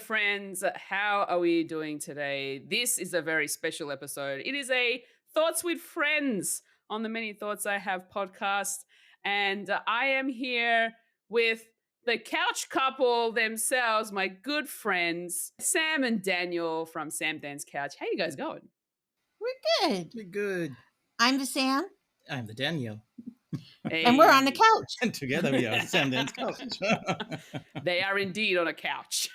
friends. How are we doing today? This is a very special episode. It is a Thoughts with Friends on the Many Thoughts I Have podcast. And I am here with the couch couple themselves, my good friends, Sam and Daniel from SamDansCouch. How you guys going? We're good. We're good. I'm the Sam. I'm the Daniel. And we're on the couch. And together we are SamDansCouch. They are indeed on a couch.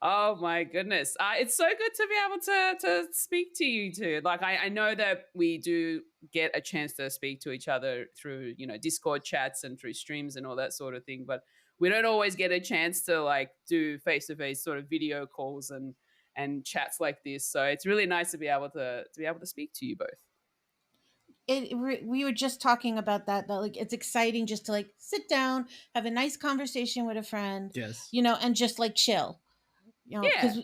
Oh my goodness. It's so good to be able to speak to you two. Like I know that we do get a chance to speak to each other through, Discord chats and through streams and all that sort of thing, but we don't always get a chance to like do face-to-face sort of video calls and chats like this. So it's really nice to be able to speak to you both. We were just talking about that like it's exciting just to like sit down, have a nice conversation with a friend. Yes. And just like chill. Because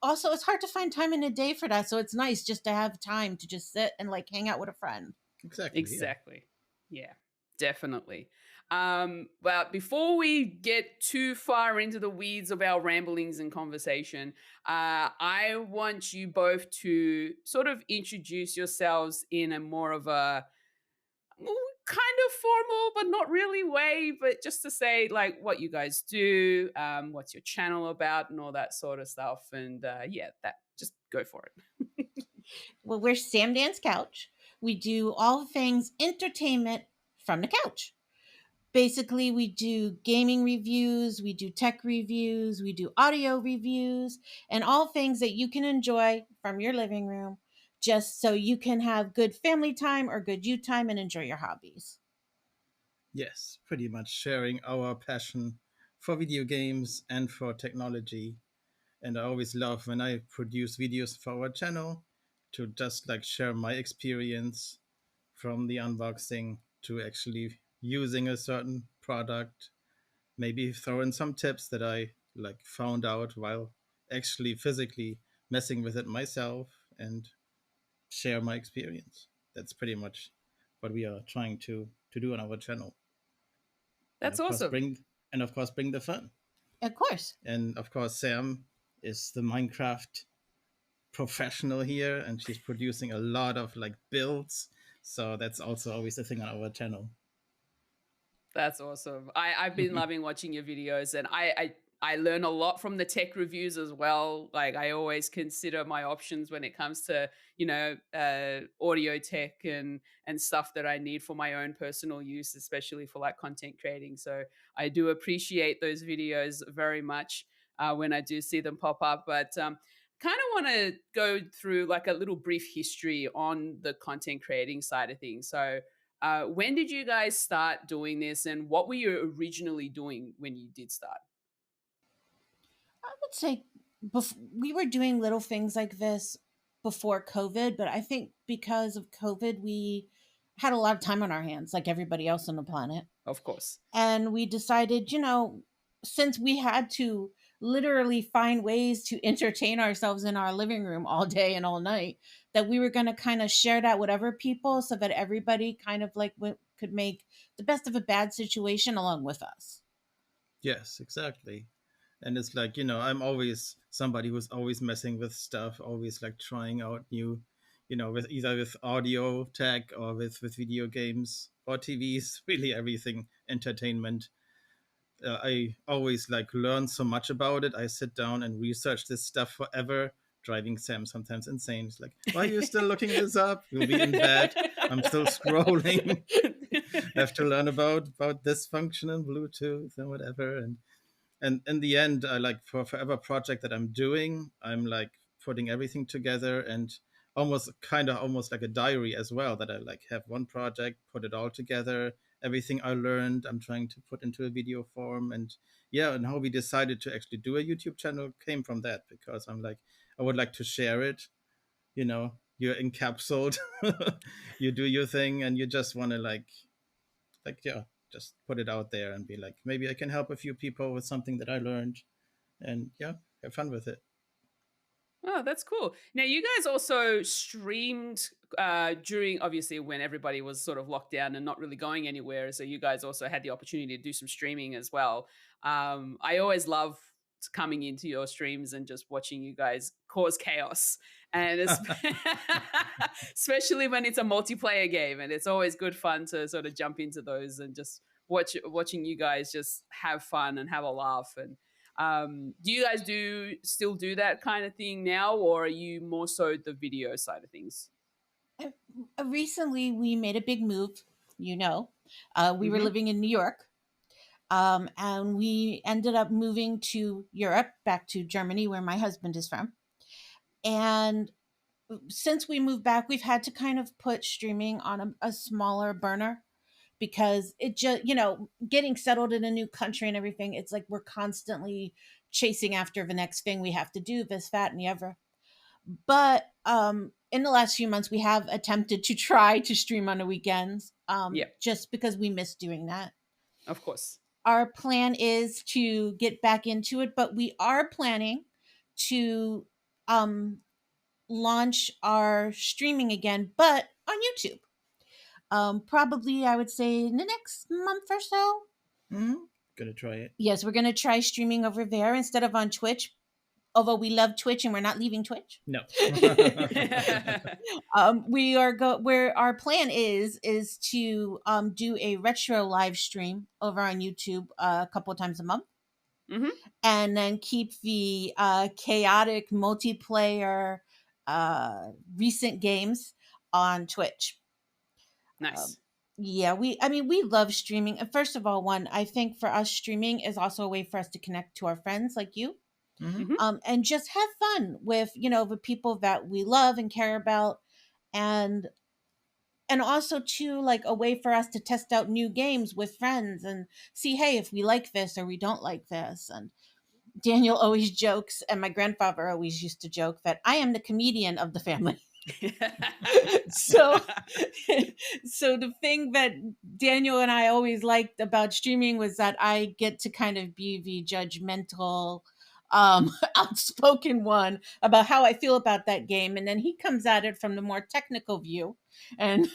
also it's hard to find time in a day for that, so it's nice just to have time to just sit and like hang out with a friend. Exactly. Yeah, definitely. But before we get too far into the weeds of our ramblings and conversation, I want you both to sort of introduce yourselves in a more of a kind of formal but not really way, but just to say like what you guys do, what's your channel about and all that sort of stuff. And that just go for it. Well, we're SamDansCouch. We do all things entertainment from the couch. Basically, we do gaming reviews, we do tech reviews, we do audio reviews, and all things that you can enjoy from your living room, just so you can have good family time or good you time and enjoy your hobbies. Yes, pretty much sharing our passion for video games and for technology. And I always love when I produce videos for our channel to just like share my experience from the unboxing to actually using a certain product, maybe throw in some tips that I like found out while actually physically messing with it myself and share my experience. That's pretty much what we are trying to do on our channel. That's awesome. Bring the fun. Of course. And of course, Sam is the Minecraft professional here, and she's producing a lot of like builds. So that's also always a thing on our channel. That's awesome. I've been loving watching your videos, and I learn a lot from the tech reviews as well. Like I always consider my options when it comes to, audio tech and stuff that I need for my own personal use, especially for like content creating. So I do appreciate those videos very much when I do see them pop up. But kind of want to go through like a little brief history on the content creating side of things. So when did you guys start doing this, and what were you originally doing when you did start? I would say we were doing little things like this before COVID, but I think because of COVID, we had a lot of time on our hands, like everybody else on the planet. Of course. And we decided, since we had to literally find ways to entertain ourselves in our living room all day and all night, that we were going to kind of share that with other people so that everybody kind of like could make the best of a bad situation along with us. Yes, exactly. And it's like, I'm always somebody who's always messing with stuff, always like trying out new, with either with audio tech or with video games or TVs, really everything entertainment. I always like learn so much about it. I sit down and research this stuff forever, driving Sam sometimes insane. It's like, why are you still looking this up? You'll be in bed. I'm still scrolling. I have to learn about this function in Bluetooth and whatever. And in the end, I like for every project that I'm doing, I'm like putting everything together and almost like a diary as well, that I like have one project, put it all together. Everything I learned, I'm trying to put into a video form. And how we decided to actually do a YouTube channel came from that, because I'm like, I would like to share it. You're encapsulated, you do your thing, and you just want to just put it out there and be like, maybe I can help a few people with something that I learned, and have fun with it. Oh, that's cool. Now, you guys also streamed during, obviously, when everybody was sort of locked down and not really going anywhere. So you guys also had the opportunity to do some streaming as well. I always love coming into your streams and just watching you guys cause chaos, and especially when it's a multiplayer game, and it's always good fun to sort of jump into those and just watching you guys just have fun and have a laugh. And do you guys still do that kind of thing now, or are you more so the video side of things? Recently, we made a big move. You know, we were Mm-hmm. living in New York, and we ended up moving to Europe, back to Germany, where my husband is from. And since we moved back, we've had to kind of put streaming on a smaller burner because it just, getting settled in a new country and everything, it's like we're constantly chasing after the next thing we have to do, this, that, and the other. But in the last few months, we have attempted to try to stream on the weekends, Yeah, just because we miss doing that. of course. Our plan is to get back into it, but we are planning to um, launch our streaming again, but on YouTube. Probably, I would say, in the next month or so. Hmm. Gonna try it. Yes, we're going to try streaming over there instead of on Twitch. Although we love Twitch and we're not leaving Twitch. No. We are where our plan is to do a retro live stream over on YouTube a couple of times a month, Mm-hmm. and then keep the chaotic multiplayer recent games on Twitch. Nice. Yeah, we love streaming. And first of all, one, I think for us, streaming is also a way for us to connect to our friends like you, Hmm. Mm-hmm. and just have fun with, the people that we love and care about. And also too, like, a way for us to test out new games with friends and see, hey, if we like this or we don't like this. And Daniel always jokes, and my grandfather always used to joke, that I am the comedian of the family. So so the thing that Daniel and I always liked about streaming was that I get to kind of be the judgmental, outspoken one about how I feel about that game, and then he comes at it from the more technical view, and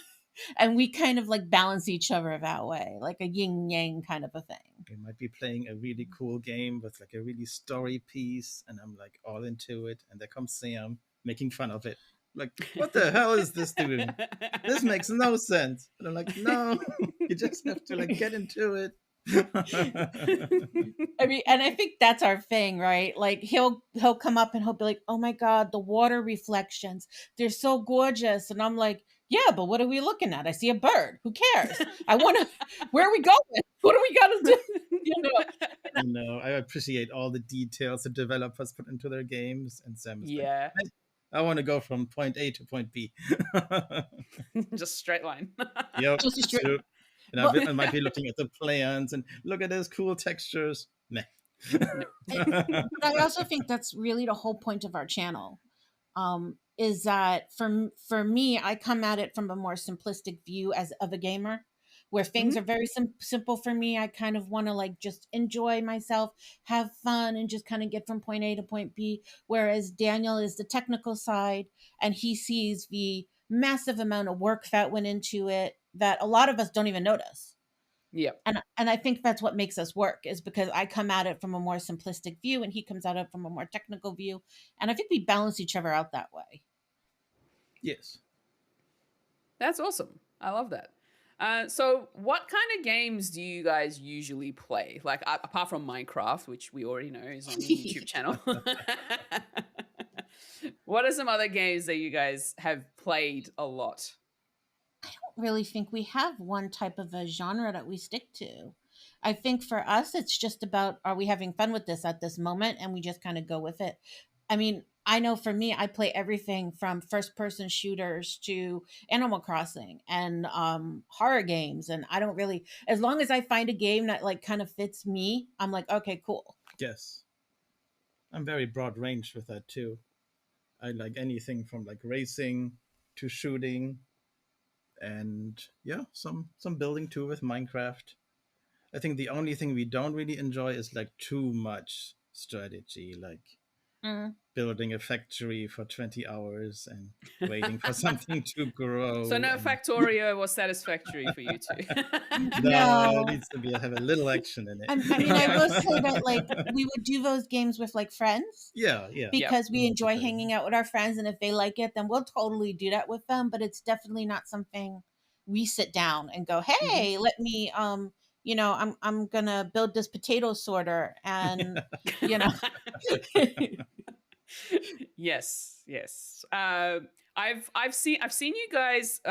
we kind of like balance each other that way, like a yin yang kind of a thing. We might be playing a really cool game with like a really story piece, and I'm like all into it, and there comes Sam making fun of it. Like, what the hell is this doing? This makes no sense. And I'm like, no, you just have to like get into it. I mean, and I think that's our thing, right? Like he'll come up and he'll be like, "Oh my god, the water reflections. They're so gorgeous." And I'm like, "Yeah, but what are we looking at? I see a bird. Who cares? I want to Where are we going? What do we got to do?" I appreciate all the details the developers put into their games, and Sam is like, Yeah, I want to go from point A to point B. just straight line. Yep. Just a straight- So, and Well, I might be looking at the plans and look at those cool textures. Meh. but I also think that's really the whole point of our channel. Is that for me, I come at it from a more simplistic view as of a gamer, where things Mhm. are very simple for me. I kind of want to like just enjoy myself, have fun, and just kind of get from point A to point B. Whereas Daniel is the technical side, and he sees the massive amount of work that went into it that a lot of us don't even notice. Yep. And I think that's what makes us work, is because I come at it from a more simplistic view and he comes at it from a more technical view, and I think we balance each other out that way. Yes. That's awesome. I love that. So, what kind of games do you guys usually play? Like, apart from Minecraft, which we already know is on the YouTube channel. What are some other games that you guys have played a lot? Really think we have one type of a genre that we stick to. I think for us, it's just about, are we having fun with this at this moment? And we just kind of go with it. I mean, I know for me, I play everything from first person shooters to Animal Crossing and horror games. And I don't really, as long as I find a game that like kind of fits me, I'm like, okay, cool. Yes. I'm very broad range with that too. I like anything from like racing to shooting, and yeah, some building too with Minecraft. I think the only thing we don't really enjoy is like too much strategy, like Mm. building a factory for 20 hours and waiting for something to grow. So no and Factorio was satisfactory for you two. no, it No. needs to have a little action in it. I mean, I Yeah. will say that like we would do those games with like friends Yeah. Yep. because we enjoy Multiplayer. hanging out with our friends, and if they like it, then we'll totally do that with them. But it's definitely not something we sit down and go, Mhm. "Hey, let me I'm gonna build this potato sorter," and you know, Yes, yes. I've seen you guys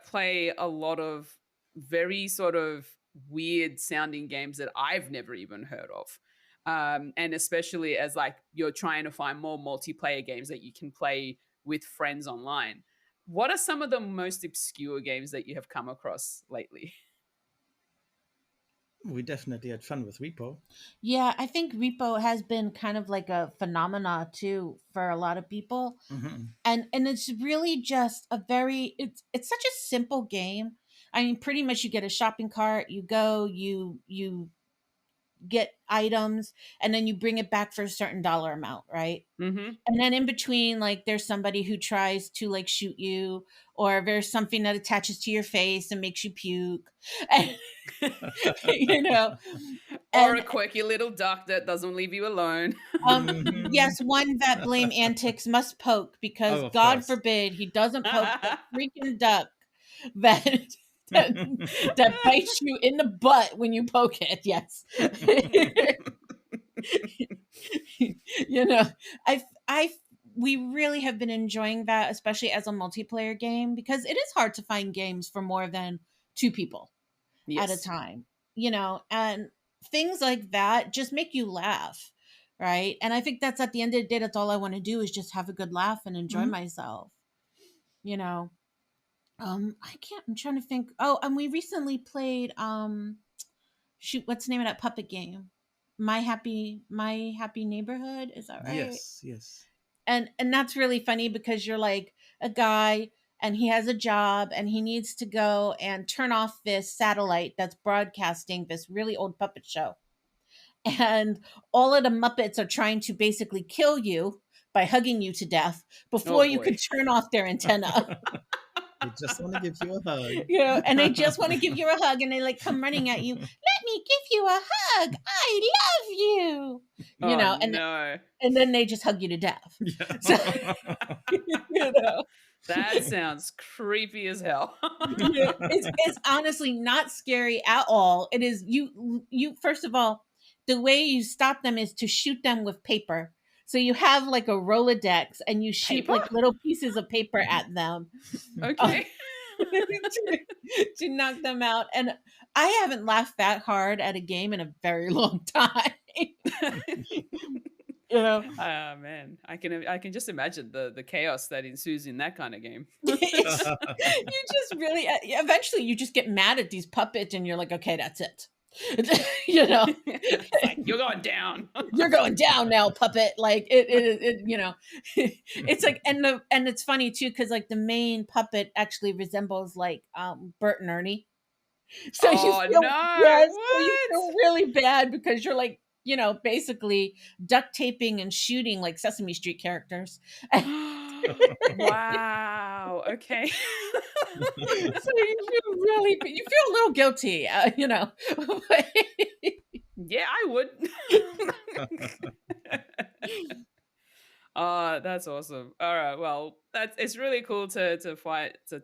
play a lot of very sort of weird sounding games that I've never even heard of. And especially as like you're trying to find more multiplayer games that you can play with friends online. What are some of the most obscure games that you have come across lately? We definitely had fun with Repo. yeah, I think Repo has been kind of like a phenomena too for a lot of people. Hmm. And it's really just a very it's such a simple game. I mean, pretty much you get a shopping cart, you go, you get items, and then you bring it back for a certain dollar amount, right? Mm-hmm. And then in between, like there's somebody who tries to like shoot you, or there's something that attaches to your face and makes you puke. And, you know, Or and a quirky little duck that doesn't leave you alone. Hmm. yes, one that blame antics must poke, because Oh, of God course. forbid he doesn't poke the freaking duck that that, that bites you in the butt when you poke it. Yes. you know, I we really have been enjoying that, especially as a multiplayer game, because it is hard to find games for more than two people at a Yes. time, and things like that just make you laugh, right? And I think that's at the end of the day, that's all I want to do, is just have a good laugh and enjoy Mhm. myself, you know. I'm trying to think. Oh, and we recently played shoot, what's the name of that puppet game? My Happy Neighborhood, is that right? Yes, yes. And that's really funny, because you're like a guy, and he has a job, and he needs to go and turn off this satellite that's broadcasting this really old puppet show, and all of the Muppets are trying to basically kill you by hugging you to death Oh before you boy. could turn off their antenna. They just want to give you a hug. And they just want to give you a hug, and they like come running at you. Let me give you a hug. I love you. Oh And no. then they just hug you to death. Yeah. So, you know, That sounds creepy as hell. it's honestly not scary at all. It is you first of all, the way you stop them is to shoot them with paper. So you have like a Rolodex, and you shoot Paper? like little pieces of paper at them. Okay. To knock them out. And I haven't laughed that hard at a game in a very long time. you know, Ah man, I can just imagine the chaos that ensues in that kind of game. it's, you just really, eventually you just get mad at these puppets, and you're like, okay, that's it. It's like, you're going down. You're going down now, puppet. Like it's like, and it's funny too, because like the main puppet actually resembles like Bert and Ernie. So you Oh feel, no, yes, so you feel really bad, because you're like, basically duct taping and shooting like Sesame Street characters. what? Wow. Okay. So you feel a little guilty, Yeah, I would. That's awesome. All right, well, it's really cool to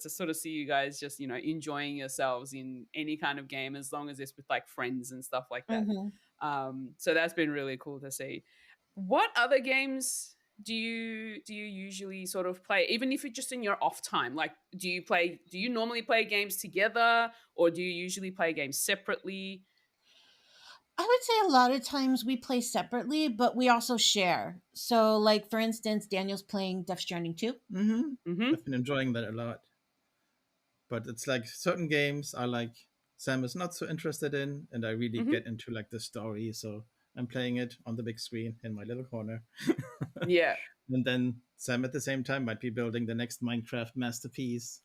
sort of see you guys just enjoying yourselves in any kind of game, as long as it's with like friends and stuff like that. Mhm. So that's been really cool to see. What other games do you usually sort of play, even if it's just in your off time? Like, do you normally play games together, or do you usually play games separately? I would say a lot of times we play separately, but we also share. So, like for instance, Daniel's playing Death Stranding 2. Hmm. Mm-hmm. I've been enjoying that a lot. But it's like certain games I like Sam is not so interested in, and I really Mm-hmm. get into like the story. So I'm playing it on the big screen in my little corner. Yeah. And then Sam at the same time might be building the next Minecraft masterpiece.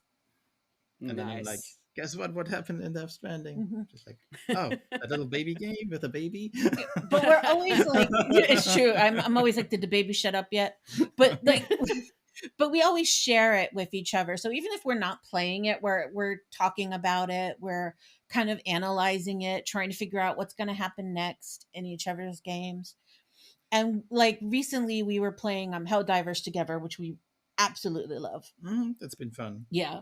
And then I'm like, Nice. guess what happened in Death Stranding? Mhm. Just like, oh, a little baby game with a baby. But we're always like, it's true. I'm always like, did the baby shut up yet? But like, but we always share it with each other. So even if we're not playing it, we're talking about it. We're kind of analyzing it, trying to figure out what's going to happen next in each other's games. And like recently, we were playing Helldivers together, which we absolutely love. That's been fun. Yeah,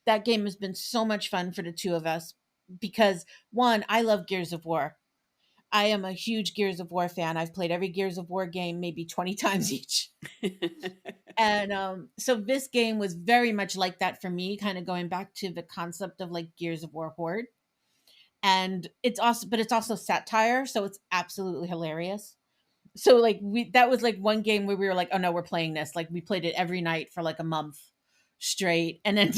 that game has been so much fun for the two of us because one, I love Gears of War. I am a huge Gears of War fan. I've played every Gears of War game maybe 20 times each. And so this game was very much like that for me, kind of going back to the concept of like Gears of War Horde. And it's also satire, so it's absolutely hilarious. So like that was like one game where we were like, oh no, we're playing this. Like we played it every night for like a month straight. And then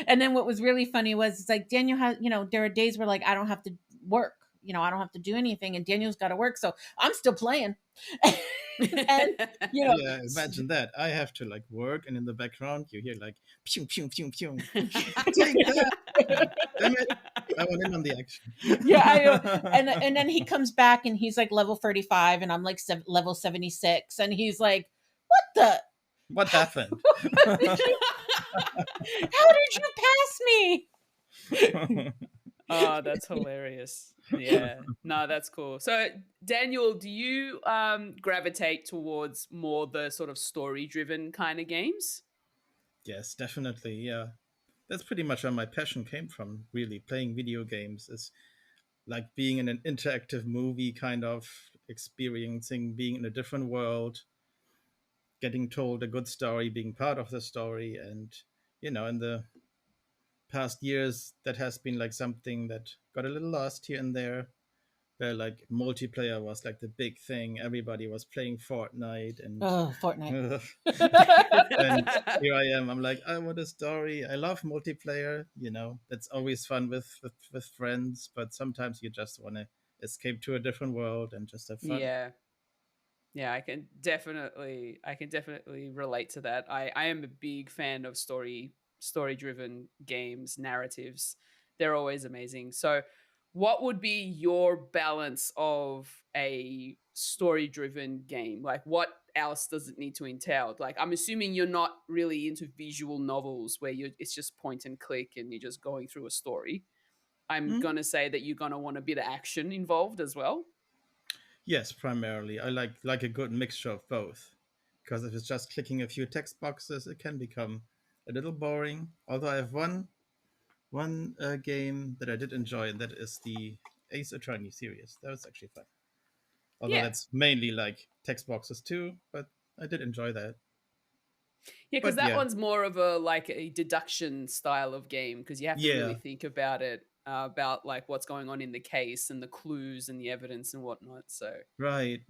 and then what was really funny was it's like Daniel has, there are days where like I don't have to work. I don't have to do anything and Daniel's got to work, so I'm still playing. And Yeah, imagine that. I have to like work, and in the background you hear like pew pew pew pew. Take that! Damn it! I want in on the action. Yeah, I know. And then he comes back and he's like level 35 and I'm like level 76 and he's like, What happened? how did you pass me? Oh, that's hilarious. Yeah. No, that's cool. So, Daniel, do you gravitate towards more the sort of story-driven kind of games? Yes, definitely. Yeah, that's pretty much where my passion came from. Really, playing video games is like being in an interactive movie, kind of experiencing being in a different world, getting told a good story, being part of the story, and in the past years, that has been like something that got a little lost here and there, where like multiplayer was like the big thing. Everybody was playing Fortnite and Oh, Fortnite. and here I am. I'm like, I want a story. I love multiplayer. That's always fun with friends. But sometimes you just want to escape to a different world and just have fun. Yeah. Yeah, I can definitely relate to that. I am a big fan of story-driven games, narratives. They're always amazing. So, what would be your balance of a story-driven game? Like, what else does it need to entail? Like, I'm assuming you're not really into visual novels where it's just point and click and you're just going through a story. I'm Hmm? gonna say that you're gonna want a bit of action involved as well. Yes, primarily. I like a good mixture of both. Because if it's just clicking a few text boxes, it can become a little boring. Although I have one game that I did enjoy, and that is the Ace Attorney series. That was actually fun. Although Yeah. that's mainly like text boxes too, but I did enjoy that. Yeah, because But that yeah, one's more of a deduction style of game because you have to really yeah, think about it, about like what's going on in the case and the clues and the evidence and whatnot. So right.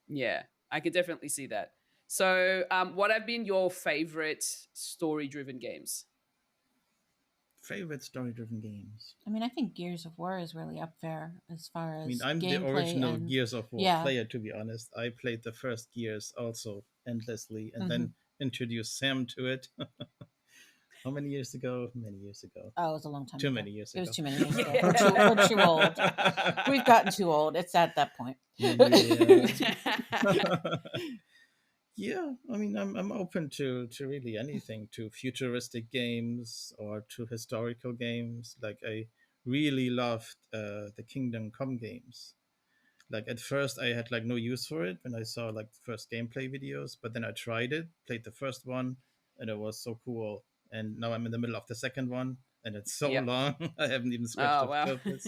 yeah, I could definitely see that. So, what have been your favorite story-driven games? Favorite story-driven games. I mean, I think Gears of War is really up there as far I mean, as I'm the gameplay original and Gears of War yeah. player, to be honest. I played the first Gears also endlessly, and Mhm. then introduced Sam to it. How many years ago? Many years ago. Oh, it was a long time Too ago. many years It was ago. too many years ago. Yeah. We're too old. We've gotten too old. It's at that point. Yeah. Yeah, I mean, I'm open to really anything, to futuristic games or to historical games. Like I really loved the Kingdom Come games. Like at first I had like no use for it when I saw like the first gameplay videos, but then I tried it, played the first one, and it was so cool. And now I'm in the middle of the second one, and it's so Yep. long. I haven't even scratched Oh the wow. surface.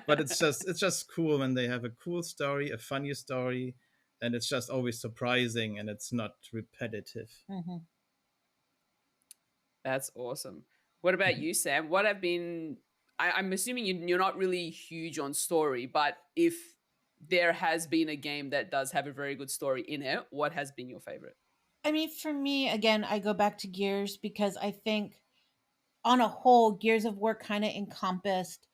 But it's just cool when they have a cool story, a funny story, and it's just always surprising and it's not repetitive. Mhm. That's awesome. What about you, Sam? What have been? I'm assuming you're not really huge on story, but if there has been a game that does have a very good story in it, what has been your favorite? I mean, for me, again, I go back to Gears because I think on a whole, Gears of War kind of encompassed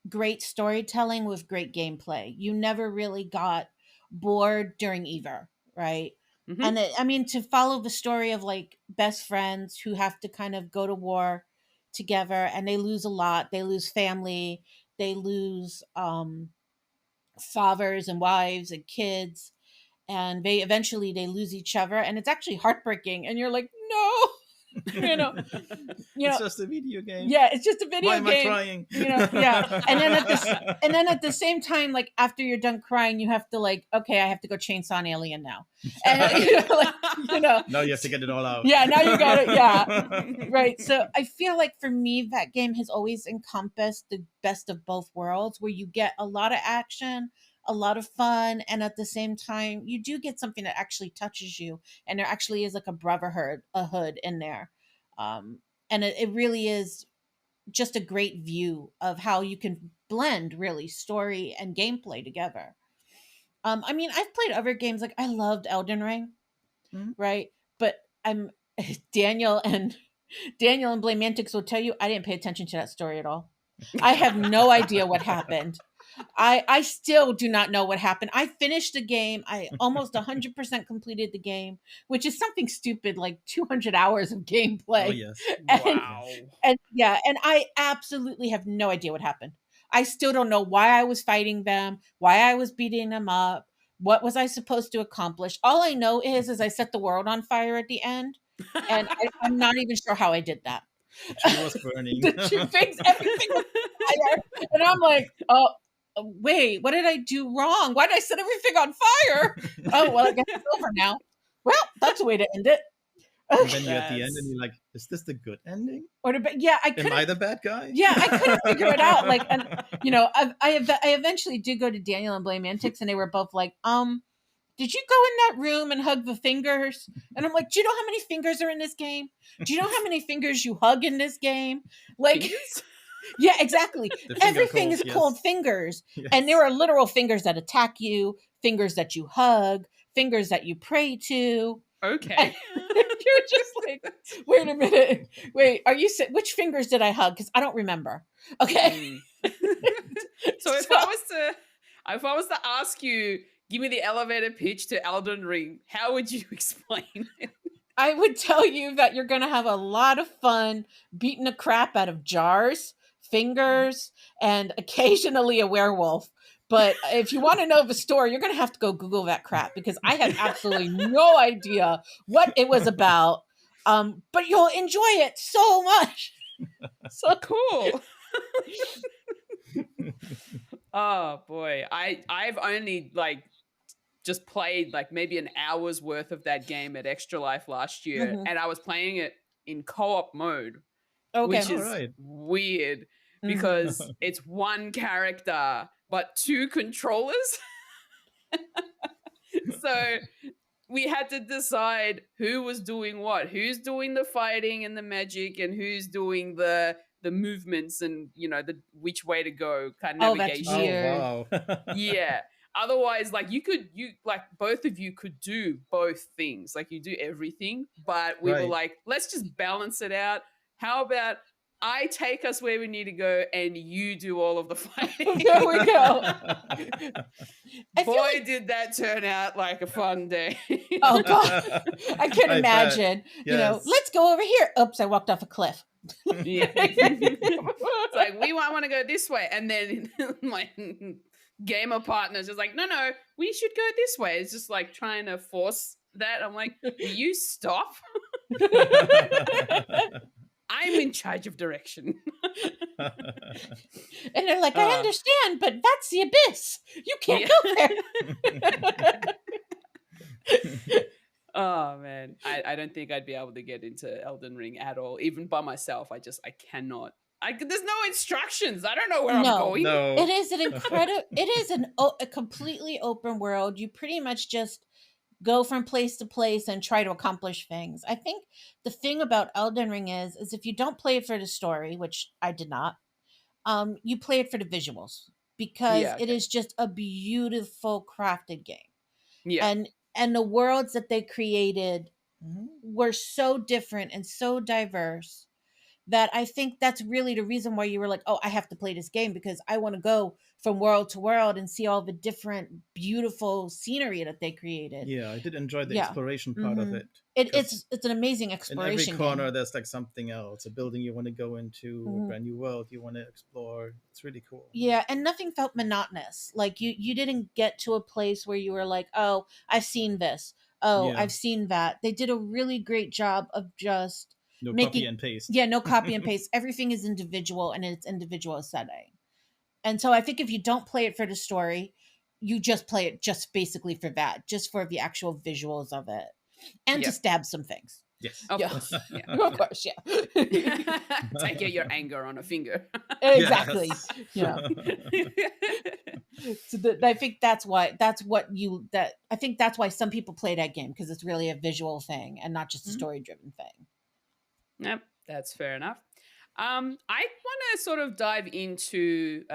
great storytelling with great gameplay. You never really got bored during either, right? Mm-hmm. And I mean, to follow the story of like best friends who have to kind of go to war together, and they lose a lot. They lose family. They lose fathers and wives and kids, and they lose each other, and it's actually heartbreaking. And you're like, no, you know, It's just a video game. yeah, it's just a video Why am game. I crying? Yeah. And then at the same time, like after you're done crying, you have to like, okay, I have to go chainsaw an alien now. And Now you have to get it all out. Yeah, now you got it. Yeah. Right. So I feel like for me, that game has always encompassed the best of both worlds, where you get a lot of action, a lot of fun, and at the same time, you do get something that actually touches you, and there actually is like a hood in there. And it really is just a great view of how you can blend really story and gameplay together. I mean, I've played other games, like I loved Elden Ring, right? But I'm Daniel and Blamantics will tell you I didn't pay attention to that story at all. I have no idea what happened. I still do not know what happened. I finished the game. I almost 100% completed the game, which is something stupid like 200 hours of gameplay. Oh yes. Wow. And I absolutely have no idea what happened. I still don't know why I was fighting them, why I was beating them up, what was I supposed to accomplish. All I know is I set the world on fire at the end, and I'm not even sure how I did that. The tree was burning. The tree fixed everything was fire, and I'm like, oh, wait, what did I do wrong? Why did I set everything on fire? Oh, well, I guess it's over now. Well, that's a way to end it. And then you're at the end and you're like, is this the good ending? Or yeah, Am I the bad guy? Yeah, I couldn't figure it out. Like, and I eventually did go to Daniel and Blame Antics, and they were both like, did you go in that room and hug the fingers? And I'm like, do you know how many fingers are in this game? Do you know how many fingers you hug in this game? Like, yeah, exactly. Everything is called fingers. Yes. And there are literal fingers that attack you, fingers that you hug, fingers that you pray to. Okay. And you're just like, wait a minute. Wait, which fingers did I hug? Because I don't remember. Okay. So if I was to ask you, give me the elevator pitch to Elden Ring, how would you explain it? I would tell you that you're going to have a lot of fun beating the crap out of jars, fingers, and occasionally a werewolf. But if you want to know the story, you're going to have to go Google that crap, because I had absolutely no idea what it was about. But you'll enjoy it so much. So cool. Oh boy. I've only like just played like maybe an hour's worth of that game at Extra Life last year, and I was playing it in co-op mode, which is weird because it's one character but two controllers. So we had to decide who was doing what, who's doing the fighting and the magic, and who's doing the movements and the which way to go kind of navigation. That's weird. Oh, wow. Yeah. Otherwise, like you both of you could do both things. Like you do everything, but we were like, let's just balance it out. How about I take us where we need to go and you do all of the fighting? There we go. Boy, did that turn out like a fun day. Oh God. I can imagine. Yes. Let's go over here. Oops, I walked off a cliff. Yeah. It's like, we want to go this way. And then my gamer partner's just like, no, we should go this way. It's just like trying to force that. I'm like, will you stop? I'm in charge of direction. And they're like, I understand, but that's the abyss. You can't go there. Oh man, I don't think I'd be able to get into Elden Ring at all, even by myself. I cannot. There's no instructions. I don't know where I'm going. No. It is a completely open world. You pretty much just go from place to place and try to accomplish things. I think the thing about Elden Ring is if you don't play it for the story, which I did not, you play it for the visuals, because it is just a beautiful crafted game. Yeah. And the worlds that they created were so different and so diverse that I think that's really the reason why you were like, oh, I have to play this game because I want to go from world to world and see all the different beautiful scenery that they created. Yeah, I did enjoy the Yeah. exploration part of it. It's an amazing In every exploration corner, game. there's like something else, a building you want to go into, a Mhm. brand new world you want to explore. It's really cool. Yeah, and nothing felt monotonous. Like you didn't get to a place where you were like, "Oh, I've seen this. Oh, Yeah, I've seen that." They did a really great job of just no copy making and paste. yeah, no copy and paste. Everything is individual and in its individual setting. And so I think if you don't play it for the story, you just play it just basically for that, just for the actual visuals of it and to Yep. stab some things. Yes. Of Yeah. course. Yeah. Of course, yeah. Take out your anger on a finger. Exactly. Yes. Yeah. So I think that's why I think that's why some people play that game, because it's really a visual thing and not just a Mhm. story driven thing. Yep, that's fair enough. I want to sort of dive into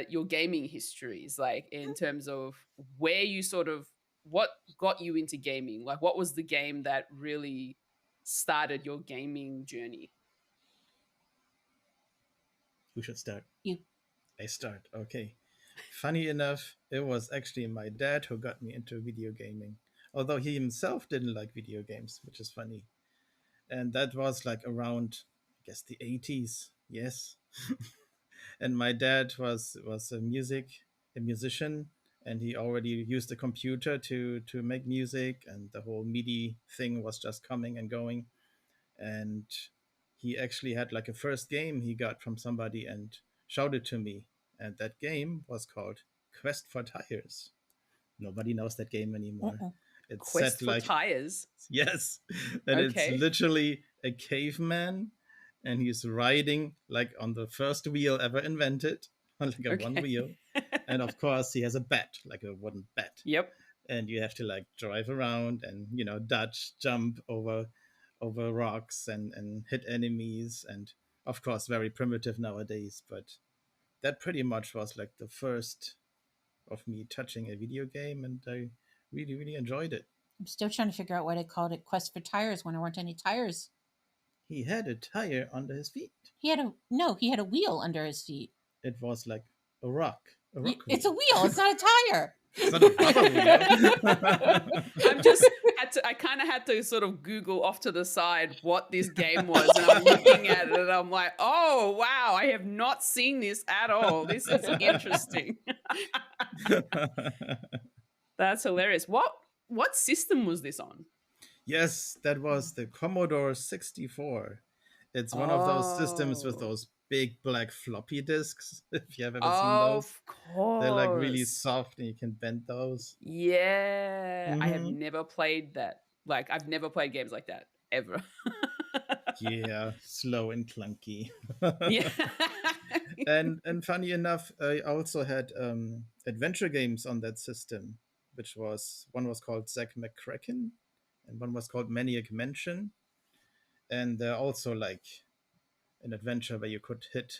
your gaming histories, like in terms of where you sort of what got you into gaming. Like, what was the game that really started your gaming journey? Who should start? You I start. Okay. Funny enough, it was actually my dad who got me into video gaming, although he himself didn't like video games, which is funny. And that was like around, I guess, the 80s. Yes. And my dad was a musician, and he already used a computer to make music, and the whole MIDI thing was just coming and going. And he actually had like a first game he got from somebody and showed it to me, and that game was called Quest for Tires. Nobody knows that game anymore. uh-uh. It's Quest set for like tires. yes, and it's Okay. literally a caveman, and he's riding like on the first wheel ever invented, on like a one Okay. wheel, and of course he has a bat, like a wooden bat, Yep. and you have to like drive around and dodge, jump over rocks and hit enemies, and of course very primitive nowadays, but that pretty much was like the first of me touching a video game, and I really really enjoyed it. I'm still trying to figure out why they called it Quest for Tires when there weren't any tires. He had a tire under his feet. He had a wheel under his feet. It was like a rock It's a wheel. wheel. It's not a tire. It's not a rubber wheel. I kind of had to sort of Google off to the side what this game was, and I'm looking at it and I'm like, oh wow, I have not seen this at all. This is interesting. That's hilarious. What system was this on? Yes, that was the Commodore 64. It's one of those systems with Oh, those big black floppy disks, if you have ever seen those. of They're like really course. soft and you can bend those. Yeah, I have Hmm. never played that. Like, I've never played games like that ever. Yeah, slow and clunky. Yeah. And funny enough, I also had adventure games on that system, which was one was called Zack McCracken, and one was called Maniac Mansion, and they're also like an adventure where you could hit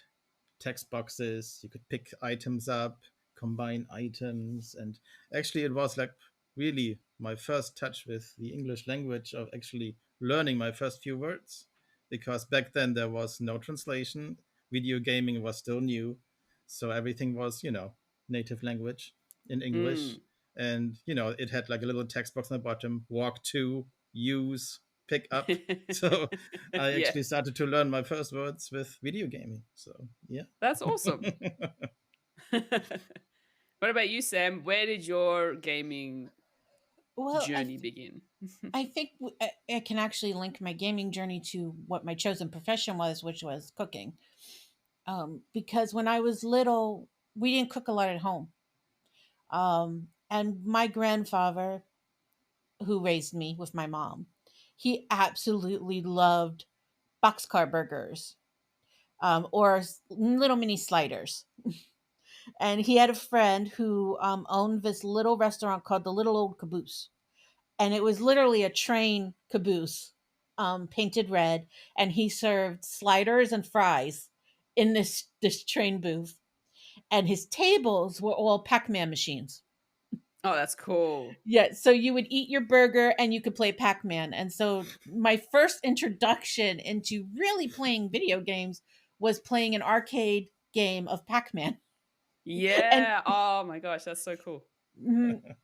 text boxes, you could pick items up, combine items, and actually it was like really my first touch with the English language of actually learning my first few words, because back then there was no translation, video gaming was still new, so everything was native language in English, Mm. and it had like a little text box on the bottom, walk to, use, pick up. So I Yeah, actually started to learn my first words with video gaming. So yeah. that's awesome. What about you, Sam? Where did your gaming Well, journey begin? I think I can actually link my gaming journey to what my chosen profession was, which was cooking. Because when I was little, we didn't cook a lot at home. And my grandfather, who raised me with my mom, he absolutely loved boxcar burgers, or little mini sliders. And he had a friend who owned this little restaurant called the Little Old Caboose, and it was literally a train caboose, painted red, and he served sliders and fries in this train booth, and his tables were all Pac-Man machines. Oh, that's cool. Yeah, so you would eat your burger and you could play Pac-Man. And so my first introduction into really playing video games was playing an arcade game of Pac-Man. And Yeah. Oh my gosh, that's so cool.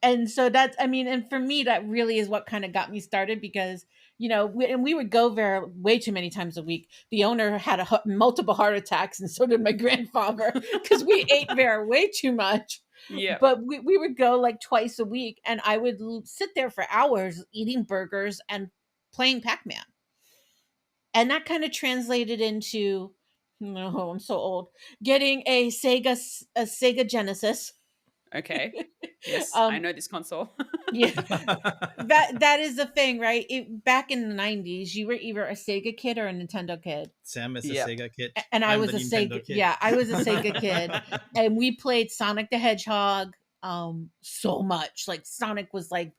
and so that's, I mean, and for me that really is what kind of got me started, because we would go there way too many times a week. The owner had multiple heart attacks, and so did my grandfather, because we ate there way too much. Yeah. But we would go like twice a week, and I would sit there for hours eating burgers and playing Pac-Man. And that kind of translated into, no, I'm so old, getting a Sega Genesis. Okay. Yes, I um know this console. yeah, that is the thing, right? Back in the 90s, you were either a Sega kid or a Nintendo kid. Sam is a Yeah. Sega kid. And I I'm was the a Nintendo Sega, kid. yeah, I was a Sega kid. And we played Sonic the Hedgehog so much. Like Sonic was like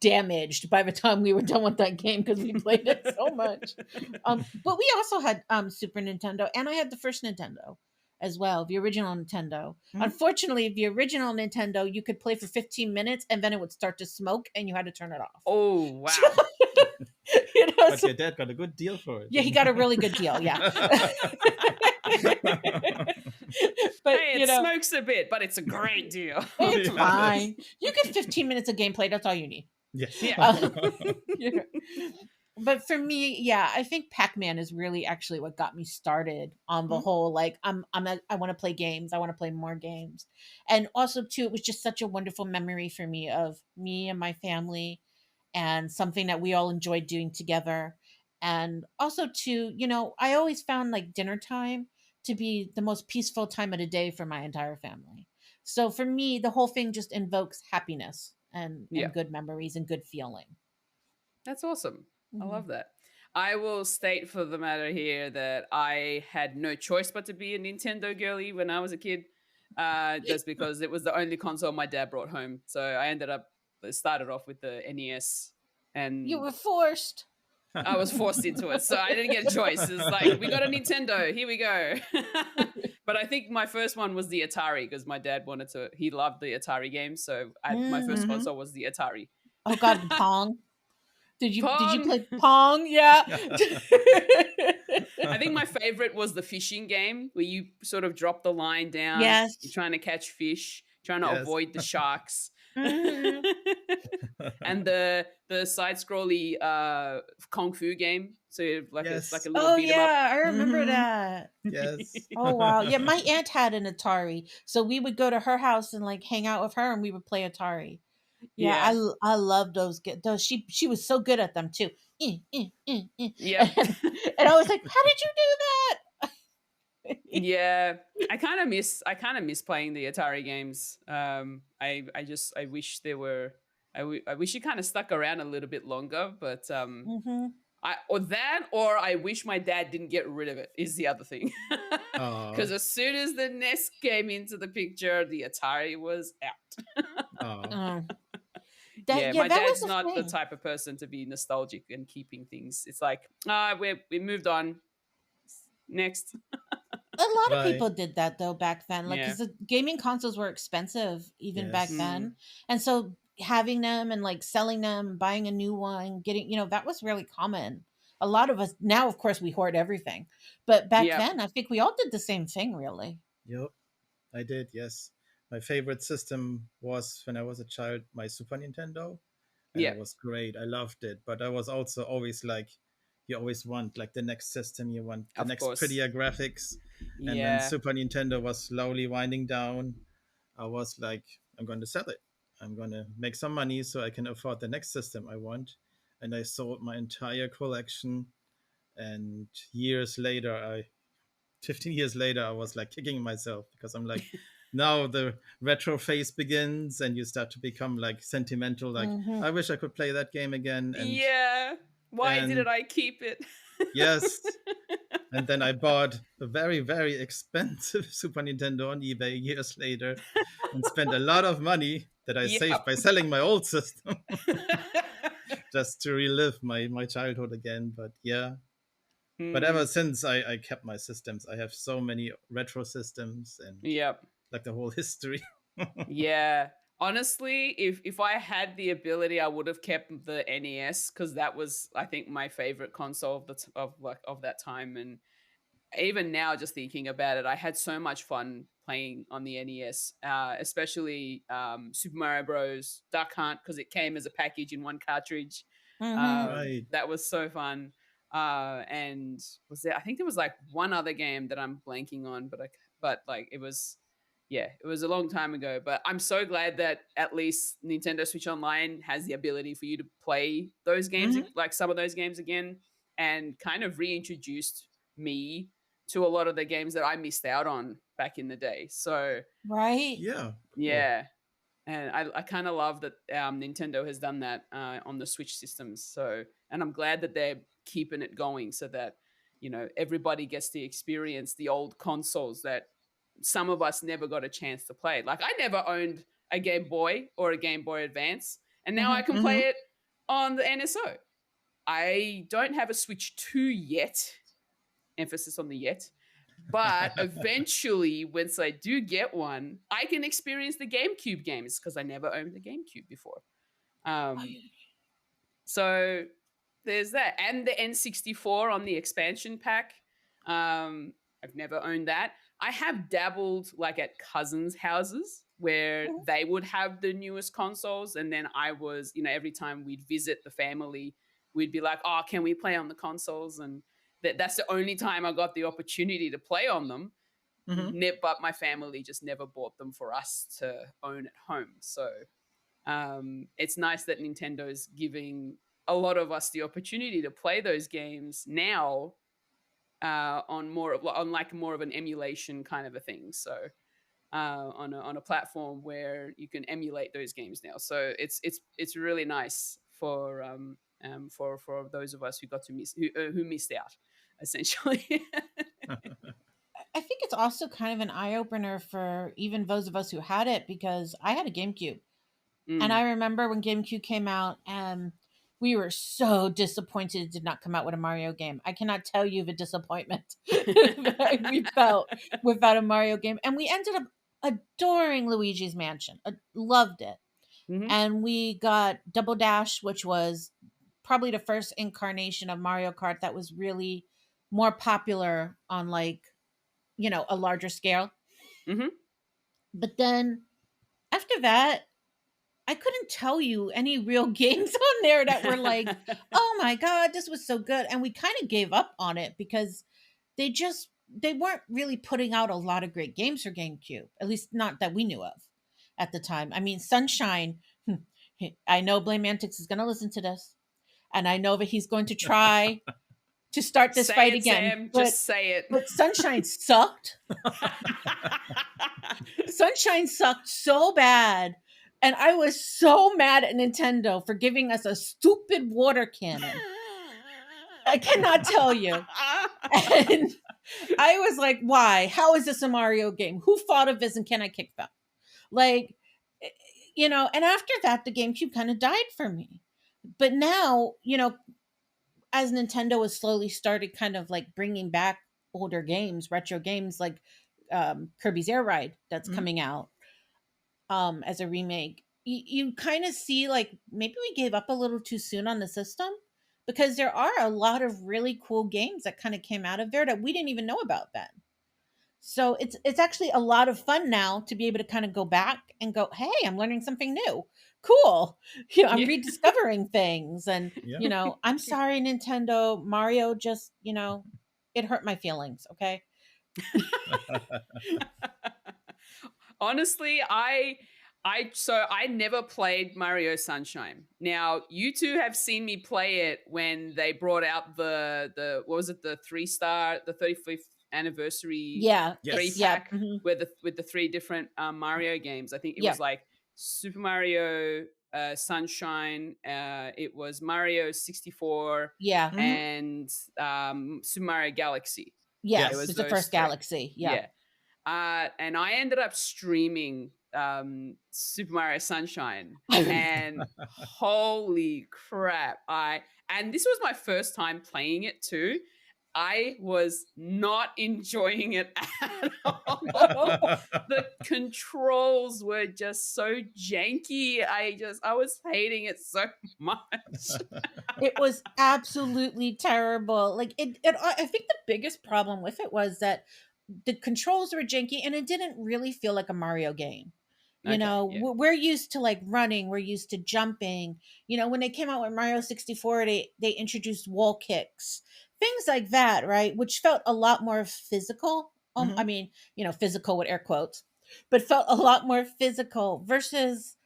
damaged by the time we were done with that game, because we played it so much. But we also had Super Nintendo, and I had the first Nintendo as well, the original Nintendo. Unfortunately, the original Nintendo, you could play for 15 minutes and then it would start to smoke and you had to turn it off. Oh, wow. But your dad got a good deal for it. Yeah, he got a really good deal. Yeah. But Hey, it smokes a bit, but it's a great deal. It's fine. You get 15 minutes of gameplay. That's all you need. Yes. Yeah. Yeah. But for me, yeah, I think Pac-Man is really actually what got me started on the whole, like, I want to play games. I want to play more games. And also too, it was just such a wonderful memory for me of me and my family, and something that we all enjoyed doing together. And also too, I always found like dinner time to be the most peaceful time of the day for my entire family. So for me, the whole thing just invokes happiness and Yeah. good memories and good feeling. That's awesome. I Mhm. love that. I will state for the matter here that I had no choice but to be a Nintendo girly when I was a kid. Just because it was the only console my dad brought home. So I started off with the NES, and You were forced. I was forced into it. So I didn't get a choice. It's like, we got a Nintendo, here we go. But I think my first one was the Atari, because my dad he loved the Atari games. So my first Mhm. console was the Atari. Oh God, the Pong. Did you Pong. play Pong? Yeah. I think my favorite was the fishing game, where you sort of drop the line down. Yes. You're trying to catch fish, trying to Yes. avoid the sharks. Mhm. And the side-scrolly kung fu game. So like Yes. it's like a little Oh beat 'em up. yeah, I remember Mhm. that. Yes. Oh wow. Yeah, my aunt had an Atari, so we would go to her house and like hang out with her, and we would play Atari. Yeah, Yeah. I love those. Those she was so good at them too. Yep. And I was like, how did you do that? Yeah, I kind of miss playing the Atari games. I wish they were. I wish it kind of stuck around a little bit longer, but Mhm. or I wish my dad didn't get rid of it is the other thing. Aw. Because as soon as the NES came into the picture, the Atari was out. Aw. Yeah, my that was dad's the not the thing. type of person to be nostalgic and keeping things. It's like, we moved on. Next. A lot of Right. people did that though back then, like, Yeah. because the gaming consoles were expensive even back Yes. then, and so having them and like selling them, buying a new one, getting, that was really common. A lot of us now, of course, we hoard everything, but back Yeah. then, I think we all did the same thing, really. Yep. I did, yes. My favorite system was, when I was a child, my Super Nintendo. And Yeah. it was great. I loved it. But I was also always like, you always want like the next system, you want the Of next course. prettier graphics. And when Yeah. Super Nintendo was slowly winding down, I was like, I'm going to sell it. I'm going to make some money so I can afford the next system I want. And I sold my entire collection. And 15 years later, I was like kicking myself, because I'm like, now the retro phase begins and you start to become like sentimental, like, Mhm. I wish I could play that game again. And Yeah. Why and- didn't I keep it? yes. And then I bought a very, very expensive Super Nintendo on eBay years later and spent a lot of money that I Yep. saved by selling my old system just to relive my childhood again. But yeah. But ever since I kept my systems, I have so many retro systems and Yep. like the whole history. Yeah. Honestly, if I had the ability, I would have kept the NES because that was, I think, my favorite console of that time. And even now, just thinking about it, I had so much fun playing on the NES, especially Super Mario Bros. Duck Hunt because it came as a package in one cartridge. Mm-hmm. Right. That was so fun. And was there? I think there was like one other game that I'm blanking on, but like it was, yeah, it was a long time ago. But I'm so glad that at least Nintendo Switch Online has the ability for you to play those games, Mm-hmm. like some of those games again, and kind of reintroduced me to a lot of the games that I missed out on back in the day. So Right. Yeah. Cool. yeah, and I kind of love that Nintendo has done that on the Switch systems. So, and I'm glad that they're keeping it going so that everybody gets to experience the old consoles that some of us never got a chance to play. Like I never owned a Game Boy or a Game Boy Advance, and now I Mm-hmm. can Mm-hmm. play it on the NSO. I don't have a Switch 2 yet, emphasis on the yet. But eventually, once I do get one, I can experience the GameCube games because I never owned the GameCube before. Um, so there's that. And the N64 on the expansion pack. I've never owned that. I have dabbled like at cousins' houses where they would have the newest consoles. And then I was, every time we'd visit the family, we'd be like, oh, can we play on the consoles? And that's the only time I got the opportunity to play on them. Mm-hmm. But my family just never bought them for us to own at home. So it's nice that Nintendo's giving a lot of us the opportunity to play those games now on more of an emulation kind of a thing. So on a platform where you can emulate those games now. So it's really nice for those of us who got to who missed out essentially. I think it's also kind of an eye opener for even those of us who had it because I had a GameCube. And Mm. I remember when GameCube came out, and we were so disappointed it did not come out with a Mario game. I cannot tell you the disappointment that we felt without a Mario game. And we ended up adoring Luigi's Mansion. Loved it. Hmm. And we got Double Dash, which was probably the first incarnation of Mario Kart that was really more popular on a larger scale. Hmm. But then after that, I couldn't tell you any real games on there that were like, oh my God, this was so good. And we kind of gave up on it because they weren't really putting out a lot of great games for GameCube, at least not that we knew of at the time. I mean, Sunshine, I know Blame Antics is going to listen to this, and I know that he's going to try to start this Say fight it, again. Sam. Just say it. But Sunshine sucked. Sunshine sucked so bad. And I was so mad at Nintendo for giving us a stupid water cannon. I cannot tell you. And I was like, why? How is this a Mario game? Who thought of this and can I kick them? Like, and after that, the GameCube kind of died for me. But now, as Nintendo has slowly started kind of like bringing back older games, retro games like Kirby's Air Ride that's Mhm. coming out as a remake, you kind of see like maybe we gave up a little too soon on the system because there are a lot of really cool games that kind of came out of there that we didn't even know about then. So it's actually a lot of fun now to be able to kind of go back and go, hey, I'm learning something new. Cool. I'm Yeah. rediscovering things. And, Yeah. I'm sorry, Nintendo. Mario just, it hurt my feelings. Okay. Honestly, I never played Mario Sunshine. Now, you two have seen me play it when they brought out the what was it, the 3-star, the 35th anniversary Yeah. Yes. Yeah. pack with the 3 different Mario games. I think it was like Super Mario Sunshine, it was Mario 64 Yeah. Mhm. and Super Mario Galaxy. Yes. It It was was the those first 3. Galaxy. Yeah. And I ended up streaming Super Mario Sunshine, and holy crap! And this was my first time playing it too. I was not enjoying it at all. The controls were just so janky. I was hating it so much. It was absolutely terrible. Like I think the biggest problem with it was that the controls were janky and it didn't really feel like a Mario game. You Okay, know, yeah. we're used to like running, we're used to jumping. You know, when they came out with Mario 64, they introduced wall kicks, things like that, right? Which felt a lot more physical. I Mhm. mean, you know, physical with air quotes, but felt a lot more physical versus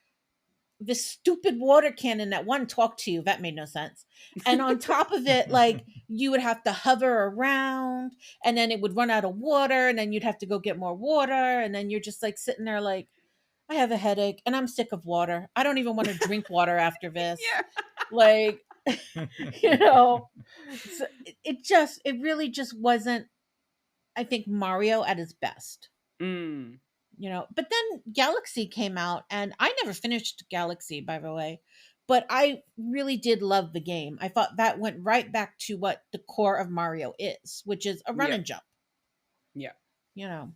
this stupid water cannon that one talked to you. That made no sense. And on top of it, like you would have to hover around and then it would run out of water and then you'd have to go get more water. And then you're just like sitting there like, I have a headache and I'm sick of water. I don't even want to drink water after this. Yeah. Like, you know, so it really just wasn't, I think, Mario at his best. Mm. You know, but then Galaxy came out and I never finished Galaxy, by the way, but I really did love the game. I thought that went right back to what the core of Mario is, which is a run Yeah. and jump. Yeah. You know,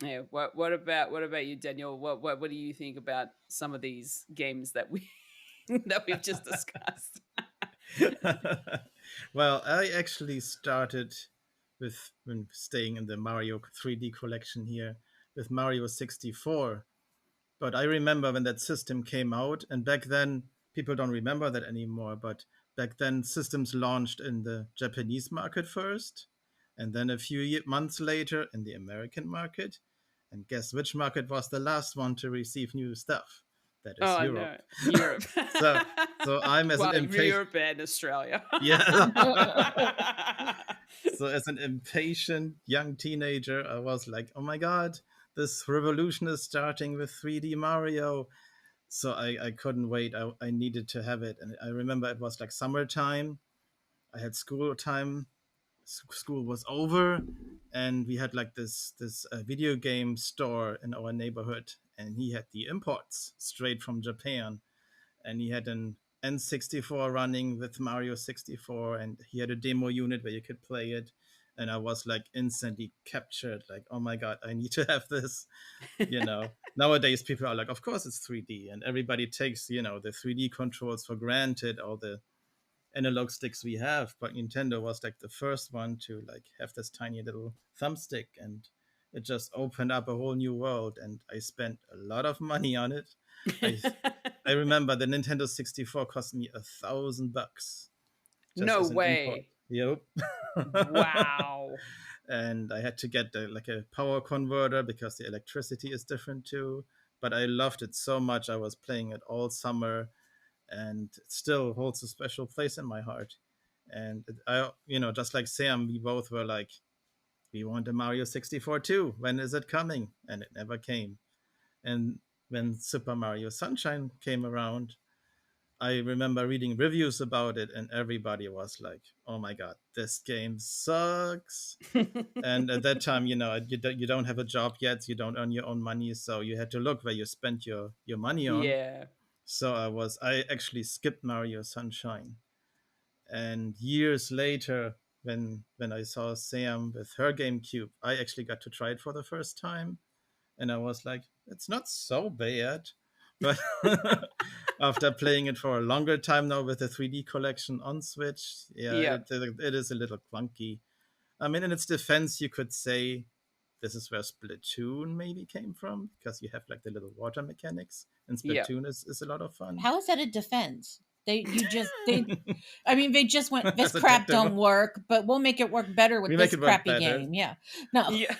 Yeah. What about you, Daniel? What do you think about some of these games that we've just discussed? Well, I actually started with when staying in the Mario 3D collection here with Mario 64. But I remember when that system came out, and back then people don't remember that anymore. But back then, systems launched in the Japanese market first, and then a few months later in the American market. And guess which market was the last one to receive new stuff? That is Oh Europe. no, Europe. So, so I'm as Well, an impatient, Europe and Australia. yeah. So as an impatient young teenager, I was like, oh my god, this revolution is starting with 3D Mario. So I couldn't wait. I needed to have it. And I remember it was like summertime. I had school time. School was over, and we had like this video game store in our neighborhood, and he had the imports straight from Japan, and he had an N64 running with Mario 64, and he had a demo unit where you could play it. And I was like instantly captured, like, oh my god, I need to have this. You know, nowadays people are like, of course it's 3D, and everybody takes, you know, the 3D controls for granted, all the analog sticks we have. But Nintendo was like the first one to like have this tiny little thumbstick, and it just opened up a whole new world. And I spent a lot of money on it. I remember the Nintendo 64 cost me $1,000 just No as an import. way. Yep. Wow. And I had to get like a power converter because the electricity is different too. But I loved it so much. I was playing it all summer, and it still holds a special place in my heart. And I, you know, just like Sam, we both were like, we want a Mario 64 too. When is it coming? And it never came. And when Super Mario Sunshine came around, I remember reading reviews about it, and everybody was like, "Oh my god, this game sucks!" And at that time, you know, you don't have a job yet, you don't earn your own money, so you had to look where you spent your money on. Yeah. So I actually skipped Mario Sunshine, and years later, when I saw Sam with her GameCube, I actually got to try it for the first time, and I was like, it's not so bad. But after playing it for a longer time now with the 3D collection on Switch, yeah, Yeah. it is a little clunky. I mean, in its defense, you could say this is where Splatoon maybe came from, because you have like the little water mechanics, and Yeah. Splatoon is a lot of fun. how is that a defense? They just went, this As a crap tactical- don't work, but we'll make it work better with We make this it work crappy better. game. Yeah. No. Yeah.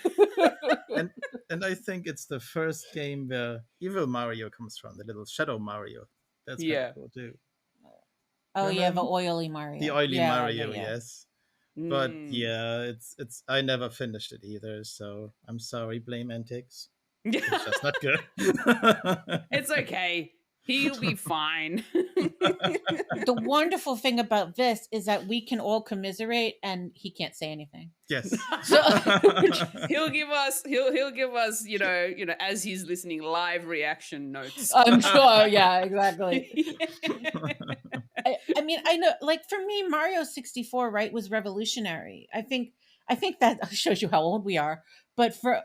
and I think it's the first game where Evil Mario comes from, the little Shadow Mario. That's kind Yeah. of cool too. Oh yeah, the Remember? oily Mario. The oily Yeah, Mario, yeah. yes. But Mm. yeah, it's I never finished it either, so I'm sorry, Blame Antics. It's just not good. It's okay. He'll be fine. The wonderful thing about this is that we can all commiserate and he can't say anything. Yes. he'll give us, you know, as he's listening, live reaction notes. I'm sure, yeah, exactly. I mean, I know, like for me, Mario 64, right, was revolutionary. I think that shows you how old we are. But for,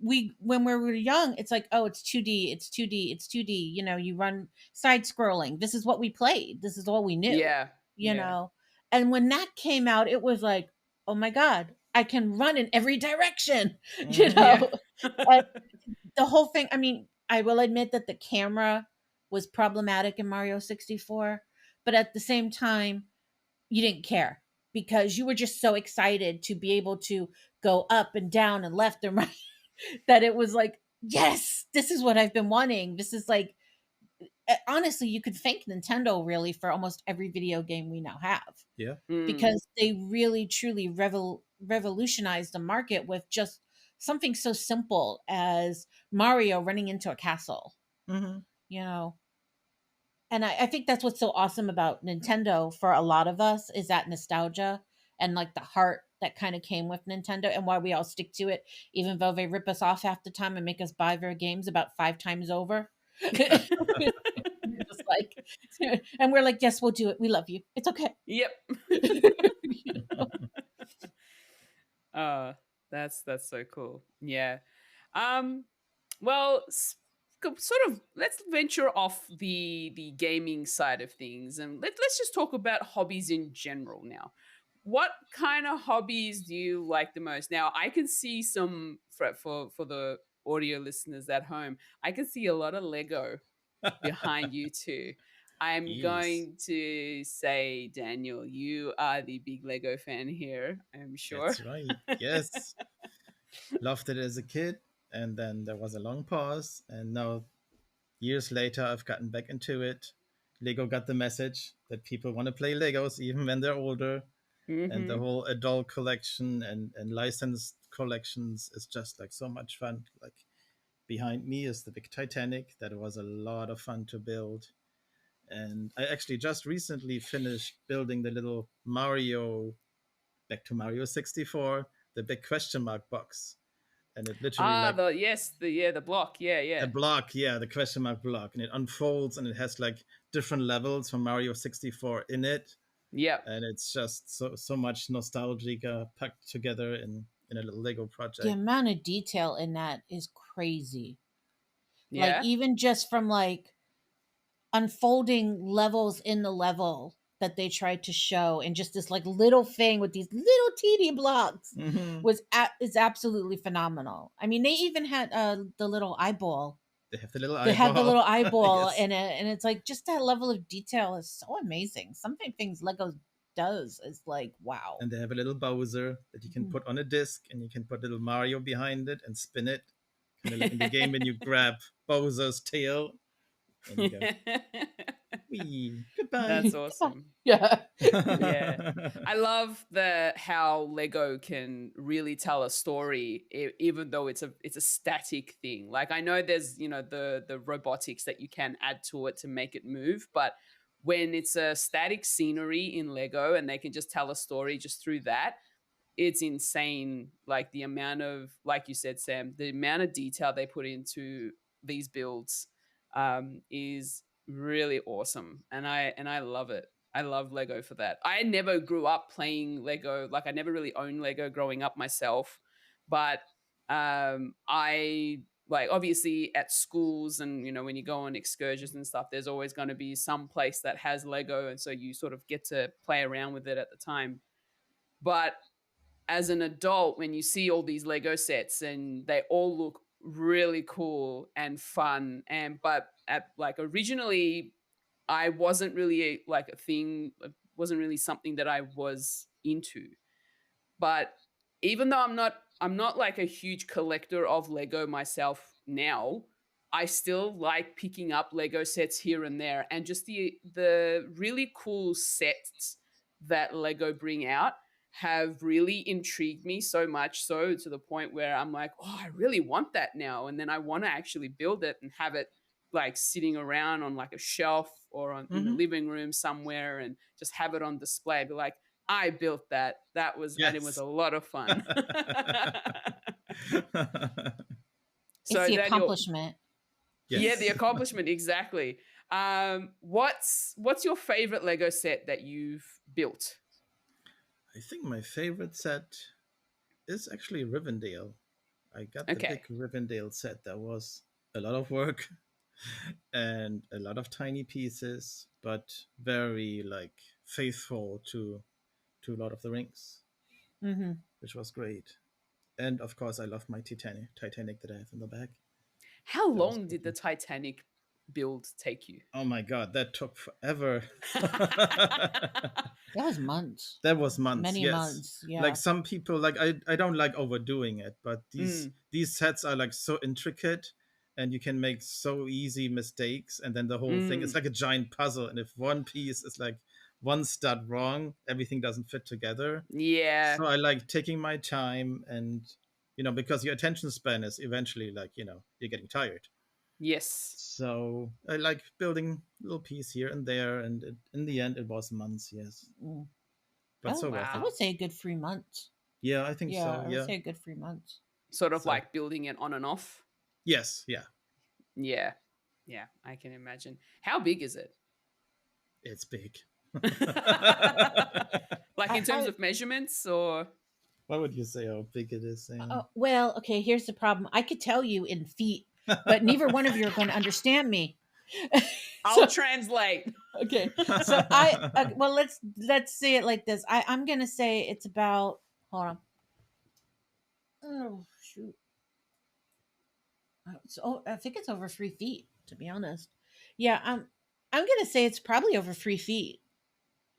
we when we were young, it's like, oh, it's 2D, it's 2D, it's 2D. You run side scrolling. This is what we played. This is all we knew. Yeah. You Yeah. know, and when that came out, it was like, oh my god, I can run in every direction. You Mhm. Yeah. know, and the whole thing. I mean, I will admit that the camera was problematic in Mario 64, but at the same time, you didn't care because you were just so excited to be able to go up and down and left and right that it was like, yes, this is what I've been wanting. This is like, honestly, you could thank Nintendo really for almost every video game we now have Yeah. Mm. because they really truly revolutionized the market with just something so simple as Mario running into a castle, Hmm. you know. And I think that's what's so awesome about Nintendo for a lot of us is that nostalgia and like the heart that kind of came with Nintendo and why we all stick to it, even though they rip us off half the time and make us buy their games about 5 times over. We're just like, and we're like, yes, we'll do it. We love you. It's okay. Yep. You know? uh that's so cool. Yeah. Um well, sort of let's venture off the gaming side of things, and let's just talk about hobbies in general now. What kind of hobbies do you like the most? Now, I can see some for the audio listeners at home. I can see a lot of Lego behind you too. I'm Yes, going to say, Daniel, you are the big Lego fan here, I'm sure. that's right. Yes, loved it as a kid, and then there was a long pause, and now years later, I've gotten back into it. Lego got the message that people want to play Legos even when they're older, and the Hmm. whole adult collection and licensed collections is just like so much fun. Like behind me is the big Titanic that was a lot of fun to build. And I actually just recently finished building the little Mario, back to Mario 64, the big question mark box. And it literally Ah, like the block. Yeah, a yeah. block, yeah, the question mark block. And it unfolds and it has like different levels from Mario 64 in it. Yep. And it's just so much nostalgia packed together in a little Lego The project. amount of detail in that is crazy. Like Yeah. even just from like unfolding levels in the level that they tried to show and just this like little thing with these little teeny blocks Hmm. is absolutely phenomenal. I mean, they even had the little eyeball. They have the little They had the eyeball. little eyeball Yes. in it, and it's like just that level of detail is so amazing. Something things Lego does is like wow. And they have a little Bowser that you can Mhm. put on a disc, and you can put little Mario behind it and spin it, kind of like in the game when you grab Bowser's tail and you go, wee, That's goodbye. awesome. Yeah. Yeah. I love the how Lego can really tell a story even though it's a static thing. Like I know there's, the robotics that you can add to it to make it move, but when it's a static scenery in Lego and they can just tell a story just through that, it's insane. Like the amount of, like you said, Sam, the amount of detail they put into these builds is really awesome, and I love it. I love Lego for that. I never grew up playing Lego. Like I never really owned Lego growing up myself, but I like obviously at schools and when you go on excursions and stuff, there's always going to be some place that has Lego, and so you sort of get to play around with it at the time. But as an adult, when you see all these Lego sets and they all look really cool and fun, and but at, like originally, I wasn't really like a thing, wasn't really something that I was into. But even though I'm not like a huge collector of Lego myself now, I still like picking up Lego sets here and there, and just the really cool sets that Lego bring out have really intrigued me so much so to the point where I'm like, "Oh, I really want that now." And then I want to actually build it and have it like sitting around on like a shelf or on in the Hmm. living room somewhere and just have it on display. Be like, I built that. And it was Yes. a lot of fun. It's So the Daniel, accomplishment. yeah, the Yes. accomplishment exactly. What's your favorite Lego set that you've built? I think my favorite set is actually Rivendell. I got the big Okay. Rivendell set. That was a lot of work and a lot of tiny pieces, but very like faithful to Lord of the Rings, Mm-hmm. which was great. And of course, I love my Titanic that I have in the back. How That was long did the pretty. Titanic build take you? Oh my god, that took forever. That was months, That was months, many yes. months. Yeah. Like some people, like I don't like overdoing it, but Mm, these sets are like so intricate, and you can make so easy mistakes, and then the whole thing, it's mm, like a giant puzzle, and if one piece is like one stud wrong, everything doesn't fit together. yeah. So I like taking my time, and because your attention span is eventually like, you're getting tired. Yes. So I like building little piece here and there, and in the end, it was months, yes, Mm. but Oh so worth I it. wow. would say a good 3 months. Yeah, I think Yeah, so. I would Yeah. say a good 3 months. Sort of So like building it on and off. yes, yeah, Yeah. Yeah, I can imagine. How big is it? it's big. Like in terms I of measurements or What would you say how big it is, Sam? well, okay, here's the problem. I could tell you in feet, but neither one of you are going to understand me. I'll So translate. okay, so well, let's say it like this. I'm going to say it's about, hold on. Oh shoot. So I think it's over 3 feet, to be honest. Yeah, I'm going to say it's probably over 3 feet.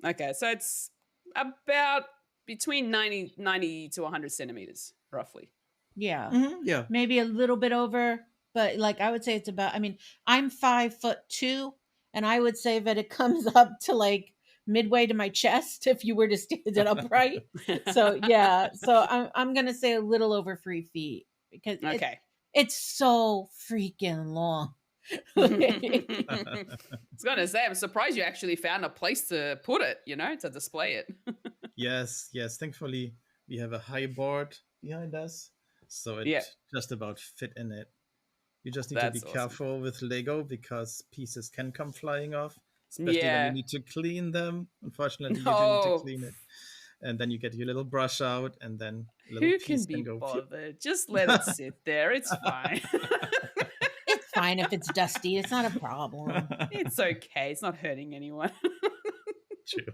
Okay, so it's about between 90 to 100 centimeters, roughly. Yeah, Yeah. maybe a little bit over, but like I would say it's about. I mean, I'm 5'2", and I would say that it comes up to like midway to my chest if you were to stand it upright. So yeah, so I'm gonna say a little over 3 feet because Okay. it's so freaking long. I was going to say, I'm surprised you actually found a place to put it, to display it. Yes, yes. Thankfully, we have a high board behind us, so it Yeah, just about fit in it. You just need to be that's awesome. careful with Lego because pieces can come flying off, especially when you Yeah. need to clean them. Unfortunately, you do need to Oh, clean it. And then you get your little brush out, and then a little who can piece can be go. Phew. bothered? Just let it sit there. It's fine. It's fine if it's dusty. It's not a problem. It's okay. It's not hurting anyone. True.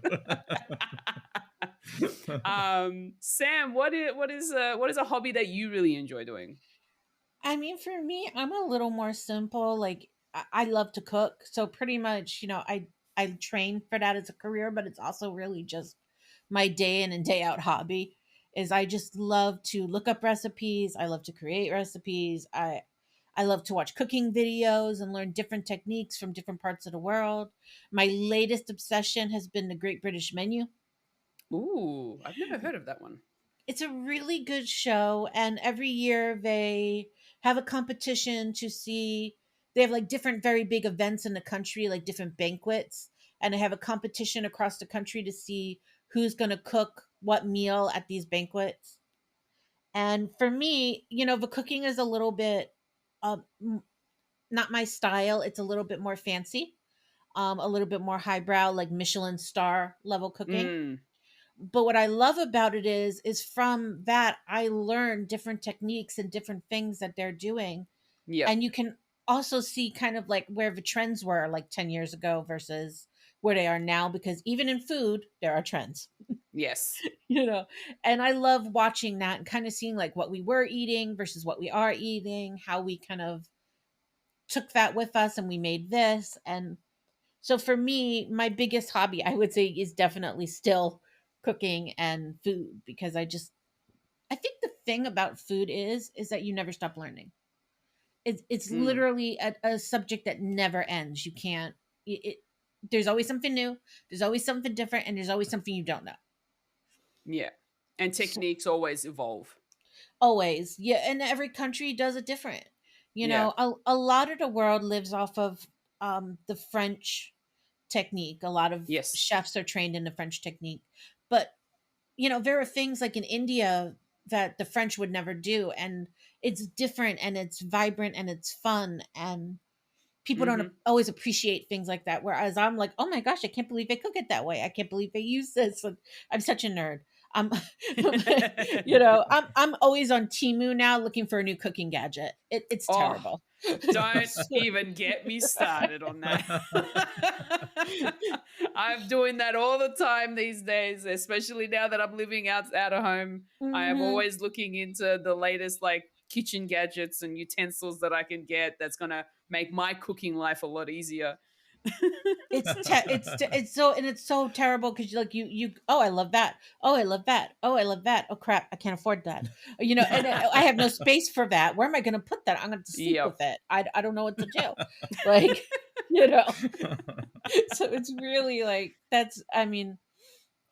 Sam, what is a hobby that you really enjoy doing? I mean, for me, I'm a little more simple. Like I love to cook, so pretty much, I train for that as a career, but it's also really just my day in and day out hobby. Is I just love to look up recipes. I love to create recipes. I love to watch cooking videos and learn different techniques from different parts of the world. My latest obsession has been the Great British Menu. Ooh, I've never heard of that one. It's a really good show, and every year they have a competition to see. They have like different very big events in the country, like different banquets, and they have a competition across the country to see who's going to cook what meal at these banquets. And for me, the cooking is a little bit not my style. It's a little bit more fancy, a little bit more highbrow, like Michelin star level cooking. Mm, But what I love about it is from that I learn different techniques and different things that they're doing. yep. And you can also see kind of like where the trends were like 10 years ago versus where they are now, because even in food there are trends. Yes. you know and I love watching that and kind of seeing like what we were eating versus what we are eating, how we kind of took that with us and we made this. And so for me, my biggest hobby, I would say, is definitely still cooking and food, because I think the thing about food is that you never stop learning. It's Mm, literally a subject that never ends. You can't there's always something new, there's always something different, and there's always something you don't know. yeah. And So, techniques always evolve. always. Yeah, and every country does it different. Yeah. A lot of the world lives off of the French technique. A lot of Yes. chefs are trained in the French technique. But, there are things like in India that the French would never do. And it's different and it's vibrant and it's fun. And people don't always appreciate things like that. Whereas I'm like, oh my gosh, I can't believe they cook it that way. I can't believe they use this. And I'm such a nerd. I'm always on Temu now looking for a new cooking gadget. It's terrible. Don't even get me started on that. I'm doing that all the time these days, especially now that I'm living out of home. I am always looking into the latest like kitchen gadgets and utensils that I can get that's going to make my cooking life a lot easier. It's so terrible because you oh, I love that, oh, I love that, oh, I love that, oh crap, I can't afford that, and I have no space for that. Where am I going to put that? I'm going to sleep with it. I don't know what to do. Like, so it's really like, that's, I mean,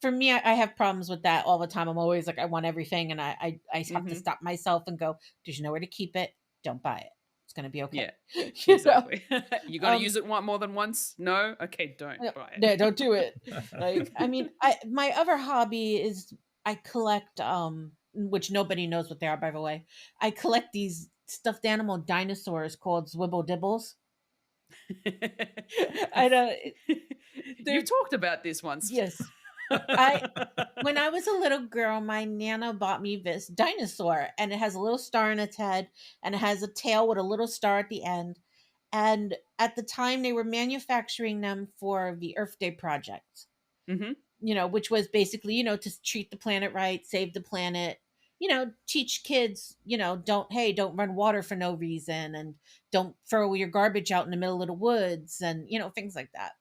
for me, I have problems with that all the time. I'm always like, I want everything, and I have to stop myself and go, there's nowhere to keep it, don't buy it. It's going to be okay. Yeah, exactly. You're going to use it more than once? No? Okay, don't buy it. No, don't do it. Like, I mean, my other hobby is I collect, which nobody knows what they are, by the way. I collect these stuffed animal dinosaurs called zwibble dibbles. You talked about this once. Yes. When I was a little girl, my Nana bought me this dinosaur, and it has a little star in its head, and it has a tail with a little star at the end. And at the time, they were manufacturing them for the Earth Day project, which was basically, to treat the planet right, save the planet, teach kids, don't run water for no reason, and don't throw your garbage out in the middle of the woods, and, things like that.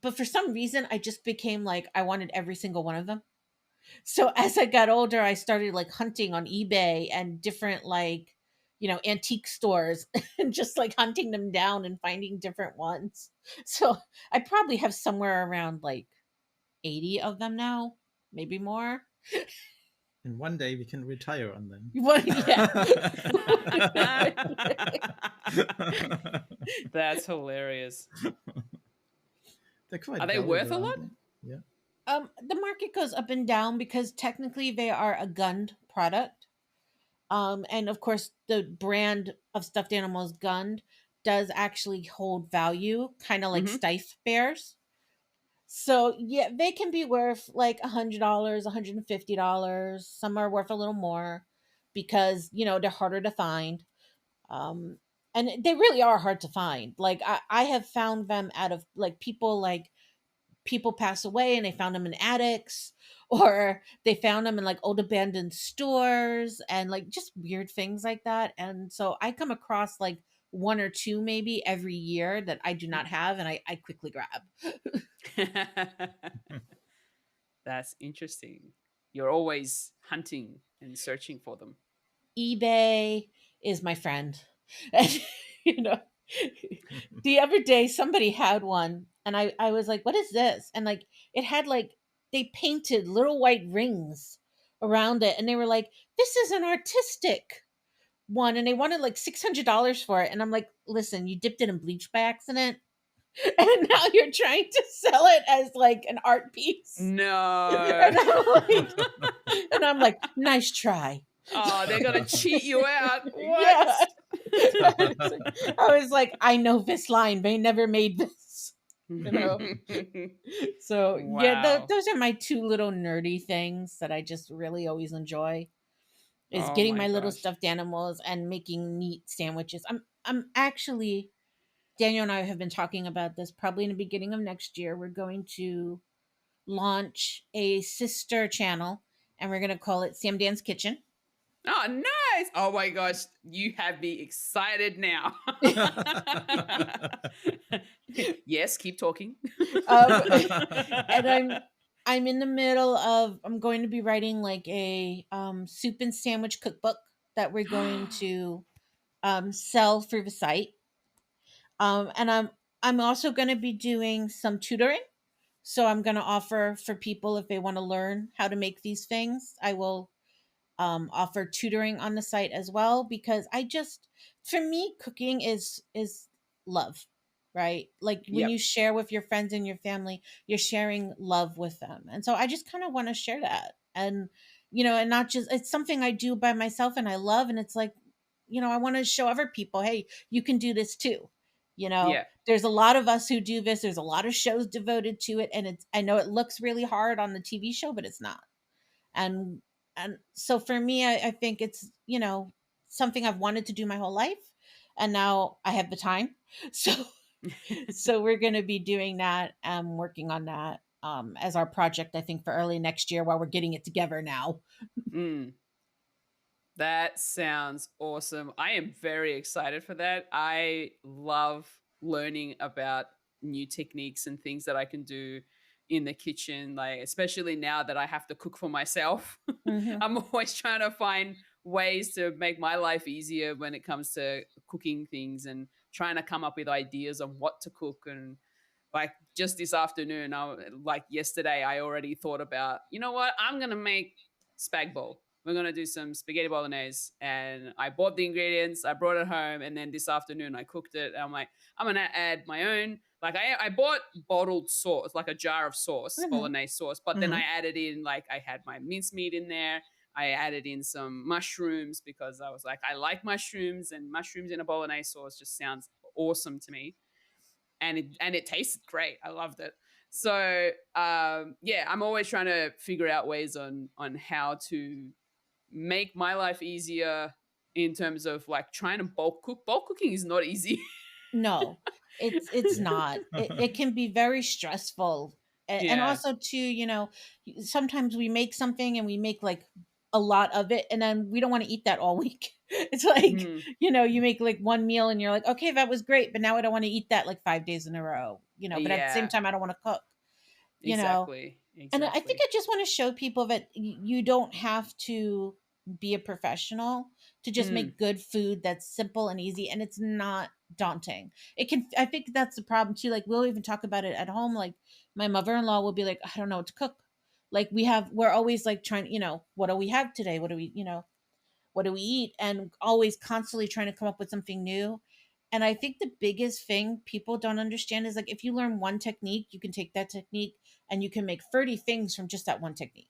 But for some reason, I just became like, I wanted every single one of them. So as I got older, I started like hunting on eBay and different like, antique stores and just like hunting them down and finding different ones. So I probably have somewhere around like 80 of them now, maybe more. And one day we can retire on them. That's hilarious. They're Are they worth a lot? Yeah. The market goes up and down because technically they are a gunned product. And of course the brand of stuffed animals Gund does actually hold value, kind of like Steiff bears. So yeah, they can be worth like $100, $150. Some are worth a little more because, they're harder to find. And they really are hard to find. Like I have found them out of like people pass away and they found them in attics, or they found them in like old abandoned stores and like just weird things like that. And so I come across like one or two maybe every year that I do not have, and I quickly grab. That's interesting. You're always hunting and searching for them. eBay is my friend. The other day somebody had one, and I was like, what is this? And like it had like, they painted little white rings around it, and they were like, this is an artistic one, and they wanted like $600 for it. And I'm like, listen, you dipped it in bleach by accident and now you're trying to sell it as like an art piece. No. And I'm like, nice try. Oh, they're gonna cheat you out. What? Yeah. I was like, I know this line. They never made this. So wow. Yeah, those are my two little nerdy things that I just really always enjoy. Is getting my little stuffed animals and making neat sandwiches. I'm actually, Daniel and I have been talking about this. Probably in the beginning of next year, we're going to launch a sister channel, and we're going to call it Sam Dan's Kitchen. Oh, nice. Oh my gosh. You have me excited now. Yes, keep talking. And I'm in the middle of, I'm going to be writing like a soup and sandwich cookbook that we're going to sell through the site. And I'm also going to be doing some tutoring. So I'm going to offer for people, if they want to learn how to make these things, I will offer tutoring on the site as well, because for me, cooking is love, right? Like when you share with your friends and your family, you're sharing love with them. And so I just kind of want to share that. And, and not just, it's something I do by myself and I love. And it's like, I want to show other people, hey, you can do this too. Yeah. There's a lot of us who do this. There's a lot of shows devoted to it, and I know it looks really hard on the TV show, but it's not. And so for me, I think it's something I've wanted to do my whole life, and now I have the time. So we're going to be doing that, working on that as our project, I think, for early next year, while we're getting it together now. Mm. That sounds awesome. I am very excited for that. I love learning about new techniques and things that I can do in the kitchen, like especially now that I have to cook for myself. Hmm. I'm always trying to find ways to make my life easier when it comes to cooking things and trying to come up with ideas on what to cook. And like just this afternoon, like yesterday, I already thought about, you know what, I'm gonna make spag bowl. We're gonna do some spaghetti bolognese, and I bought the ingredients. I brought it home, and then this afternoon I cooked it. And I'm like, I'm gonna add my own. Like I bought bottled sauce, like a jar of sauce, Hmm. bolognese sauce. But then Hmm. I added in, like, I had my mincemeat in there. I added in some mushrooms because I was like, I like mushrooms, and mushrooms in a bolognese sauce just sounds awesome to me. And it tasted great. I loved it. So yeah, I'm always trying to figure out ways on how to make my life easier in terms of like trying to bulk cook. Bulk cooking is not easy. No, it's not. It can be very stressful. And Yeah. also too, sometimes we make something and we make like a lot of it, and then we don't want to eat that all week. It's like, Mhm. you make like one meal and you're like, okay, that was great, but now I don't want to eat that like 5 days in a row, but at the same Yeah. time I don't want to cook, you know. Exactly. And I think Exactly. I just want to show people that you don't have to be a professional to just Mm. make good food that's simple and easy, and it's not daunting. I think that's the problem too. Like, we'll even talk about it at home. Like, my mother-in-law will be like, I don't know what to cook. Like, we're always like trying, what do we have today? What do we eat? And always constantly trying to come up with something new. And I think the biggest thing people don't understand is, like, if you learn one technique, you can take that technique and you can make 30 things from just that one technique.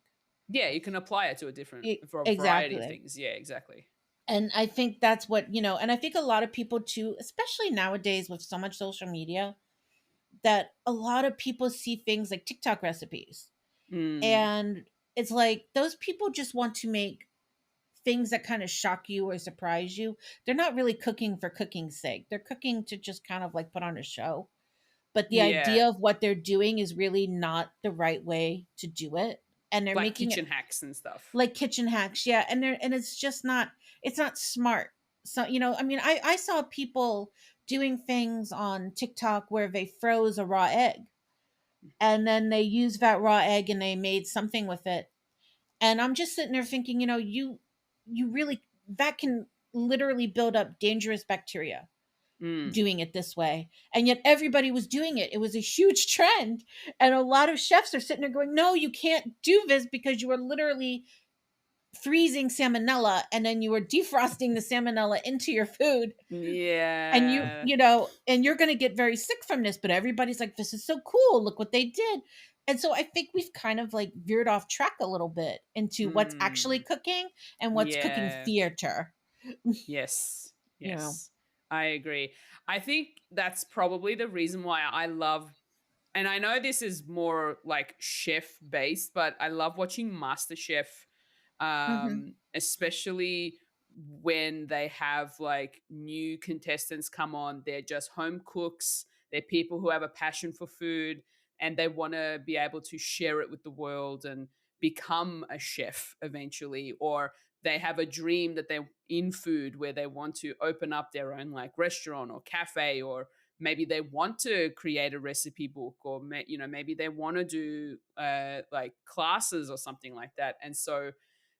Yeah, you can apply it to a different for a variety of Exactly. things. Yeah, exactly. And I think that's what, and I think a lot of people too, especially nowadays with so much social media, that a lot of people see things like TikTok recipes. Mm. And it's like those people just want to make things that kind of shock you or surprise you. They're not really cooking for cooking's sake. They're cooking to just kind of like put on a show. But the Yeah. idea of what they're doing is really not the right way to do it. And they're Like making it kitchen hacks and stuff. like kitchen hacks, yeah. And it's just not, it's not smart. So, I mean, I saw people doing things on TikTok where they froze a raw egg, and then they used that raw egg and they made something with it. And I'm just sitting there thinking, you really, that can literally build up dangerous bacteria Mm. doing it this way. And yet everybody was doing it. It was a huge trend. And a lot of chefs are sitting there going, no, you can't do this because you are literally freezing salmonella, and then you are defrosting the salmonella into your food. And Yeah. and you're going to get very sick from this, but everybody's like, this is so cool, look what they did. And so I think we've kind of like veered off track a little bit into what's actually Mm. cooking and what's cooking Yeah. theater. Yes. you know Yes. I agree. I think that's probably the reason why I love, and I know this is more like chef based, but I love watching MasterChef, hmm especially when they have like new contestants come on. They're just home cooks, they're people who have a passion for food, and they want to be able to share it with the world and become a chef eventually, or they have a dream that they're in food where they want to open up their own like restaurant or cafe, or maybe they want to create a recipe book, or maybe they want to do like classes or something like that. And so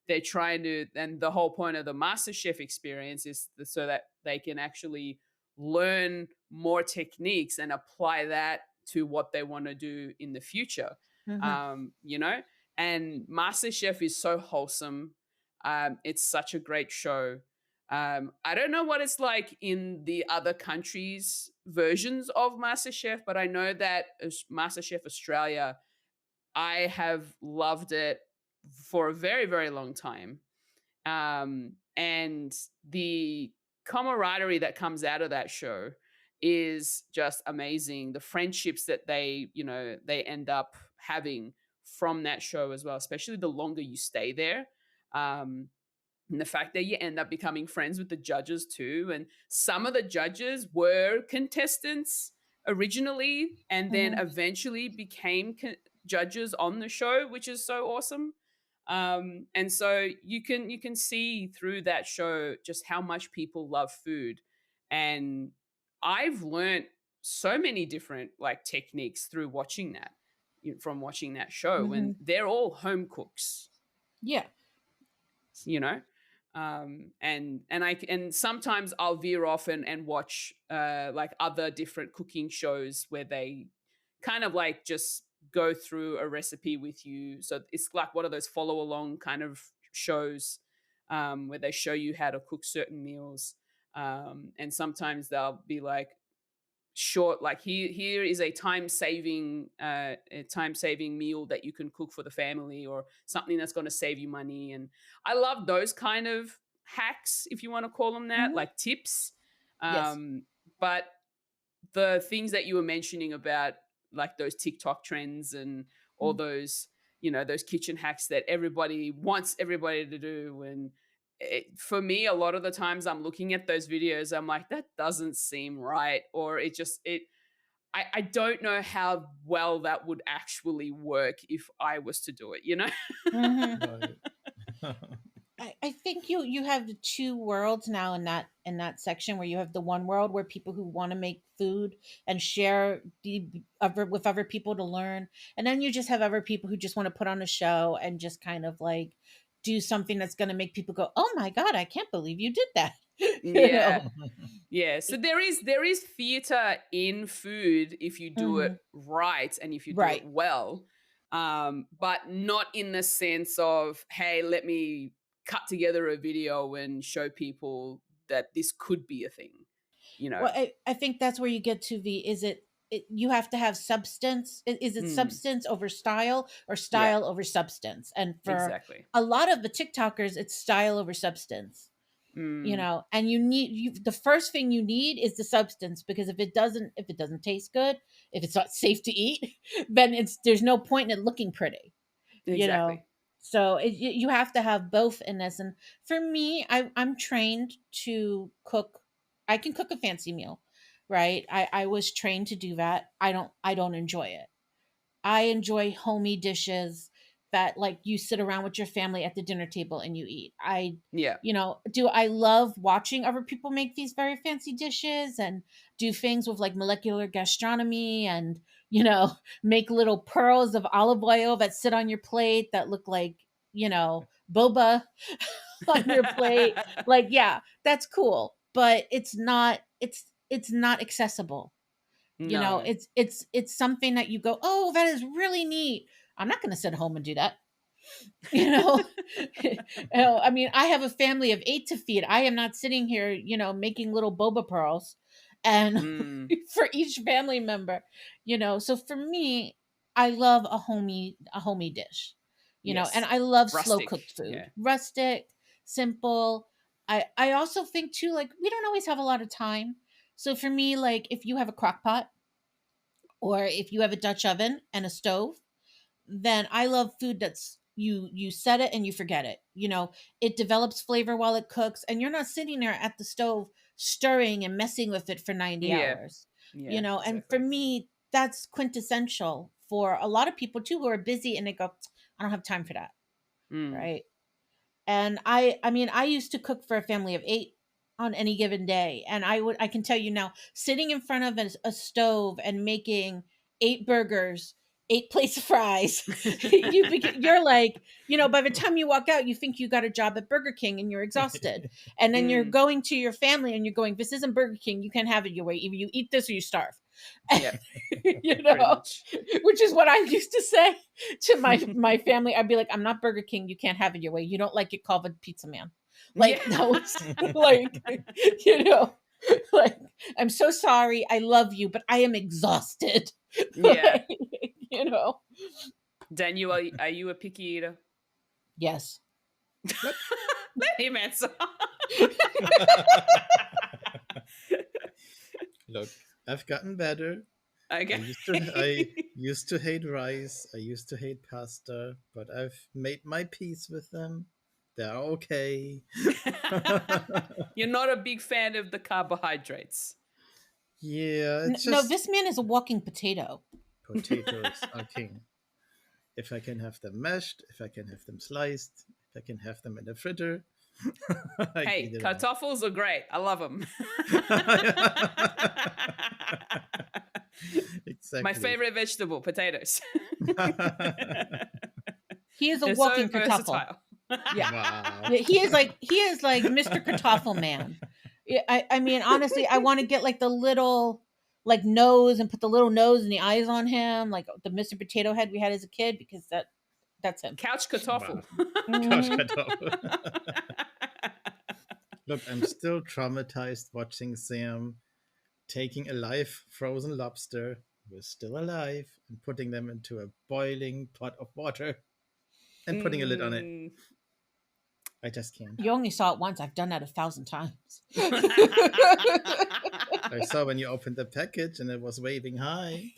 they're trying to, and the whole point of the master chef experience is so that they can actually learn more techniques and apply that to what they want to do in the future. hmm Um you know and master chef is so wholesome. It's such a great show. I don't know what it's like in the other countries' versions of MasterChef, but I know that MasterChef Australia, I have loved it for a very, very long time. And the camaraderie that comes out of that show is just amazing. The friendships that they end up having from that show as well, especially the longer you stay there. And the fact that you end up becoming friends with the judges too. And some of the judges were contestants originally and then eventually became judges on the show, which is so awesome. And so you can see through that show just how much people love food. And I've learned so many different like techniques through watching that, from watching that show, and they're all home cooks. Yeah. And sometimes I'll veer off and watch like other different cooking shows where they kind of like just go through a recipe with you. So it's like one of those follow along kind of shows where they show you how to cook certain meals. And sometimes they'll be like short, like here is a time saving meal that you can cook for the family, or something that's going to save you money. And I love those kind of hacks, if you want to call them that, like tips. Yes. But the things that you were mentioning about like those TikTok trends and all those, those kitchen hacks that everybody wants everybody to do. And for me, a lot of the times I'm looking at those videos, I'm like, that doesn't seem right. Or I don't know how well that would actually work if I was to do it, I think you have the two worlds now in that section, where you have the one world where people who want to make food and share with other people to learn, and then you just have other people who just want to put on a show and just kind of like do something that's going to make people go, "Oh my God, I can't believe you did that." Yeah. So there is theater in food if you do it right and if you do it well, but not in the sense of, hey, let me cut together a video and show people that this could be a thing. Well, I think that's where you get to you have to have substance. Is it substance over style, or style over substance? And for a lot of the TikTokers, it's style over substance. And you need the first thing you need is the substance, because if it doesn't taste good, if it's not safe to eat, then there's no point in it looking pretty. So you have to have both in this. And for me, I'm trained to cook. I can cook a fancy meal, right? I was trained to do that. I don't enjoy it. I enjoy homey dishes that like you sit around with your family at the dinner table and you eat. Do I love watching other people make these very fancy dishes and do things with like molecular gastronomy and, make little pearls of olive oil that sit on your plate that look like, boba on your plate. Like, yeah, that's cool, but it's not accessible. No. It's something that you go, oh, that is really neat. I'm not going to sit home and do that. I mean, I have a family of 8 to feed. I am not sitting here, making little boba pearls and for each family member, so for me, I love a homey dish, and I love slow cooked food, rustic, simple. I also think too, like, we don't always have a lot of time. So for me, like, if you have a crock pot or if you have a Dutch oven and a stove, then I love food that's you set it and you forget it. It develops flavor while it cooks, and you're not sitting there at the stove stirring and messing with it for 90 hours. And for me, that's quintessential for a lot of people too, who are busy and they go, I don't have time for that. Right. And I mean, I used to cook for a family of 8 on any given day. And I can tell you now, sitting in front of a stove and making 8 burgers, 8 plates of fries, you're like, by the time you walk out, you think you got a job at Burger King and you're exhausted. And then you're going to your family and you're going, this isn't Burger King. You can't have it your way. Either you eat this or you starve. Yeah. Which is what I used to say to my family. I'd be like, I'm not Burger King. You can't have it your way. You don't like it, call the pizza man. Like, that was like, like, I'm so sorry. I love you, but I am exhausted. Yeah. Like, Daniel, are you a picky eater? Yes. Let him answer. Look, I've gotten better. Okay. I used to hate rice. I used to hate pasta, but I've made my peace with them. They're okay. You're not a big fan of the carbohydrates. Yeah, it's No, just this man is a walking potato. potatoes are king. If I can have them mashed, if I can have them sliced, if I can have them in the fritter, I Hey, eat it all. kartoffels are great. I love them. Exactly. My favorite vegetable, potatoes. He is a They're walking so kartoffel. versatile. Yeah. Wow. Yeah, he is like Mr. Kartoffel Man. Yeah, I mean, honestly, I want to get like the little like nose and put the little nose and the eyes on him, like the Mr. Potato Head we had as a kid, because that's him. Couch kartoffel. Gosh, Mhm. Look, I'm still traumatized watching Sam taking a live frozen lobster who is still alive and putting them into a boiling pot of water and putting a lid on it. Mm. I just can't. You only saw it once. I've done that 1,000 times. I saw when you opened the package and it was waving high.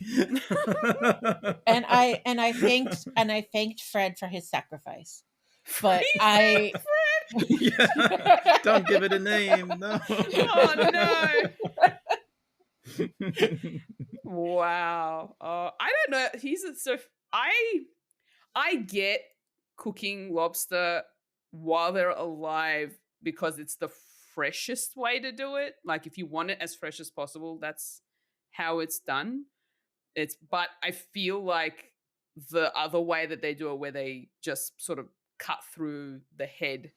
and I thanked Fred for his sacrifice. But Fred? Yeah. Don't give it a name. No. Oh no. Wow. I don't know. I get cooking lobster while they're alive because it's the freshest way to do it. Like if you want it as fresh as possible, that's how it's done. But I feel like the other way that they do it, where they just sort of cut through the head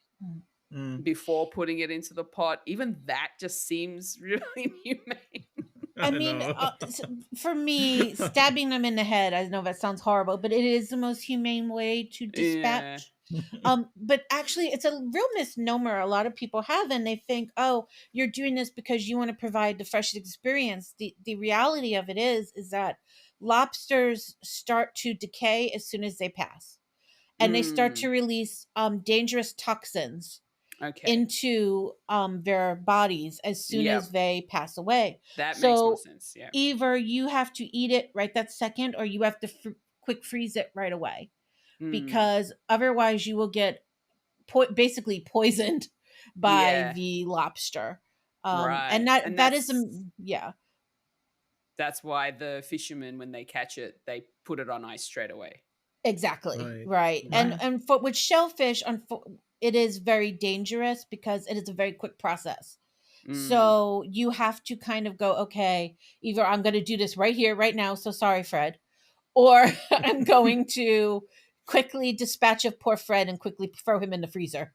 Mm. before before putting it into the pot, even that just seems really humane. I mean, for me, stabbing them in the head, I know that sounds horrible, but it is the most humane way to dispatch. But actually, it's a real misnomer a lot of people have, and they think, oh, you're doing this because you want to provide the freshest experience. The reality of it is that lobsters start to decay as soon as they pass, and they start to release dangerous toxins Okay. into their bodies as soon Yep. as they pass away. That makes more So sense. Yeah. either you have to eat it right that second, or you have to quick freeze it right away, because otherwise you will get basically poisoned by Yeah. the lobster. Right. And And that is that's yeah, that's why the fishermen, when they catch it, they put it on ice straight away. exactly. Right. Right. Right. And for with shellfish, it is very dangerous because it is a very quick process. So you have to kind of go, okay, either I'm going to do this right here, right now. So sorry, Fred. Or I'm going to quickly dispatch of poor Fred and quickly throw him in the freezer.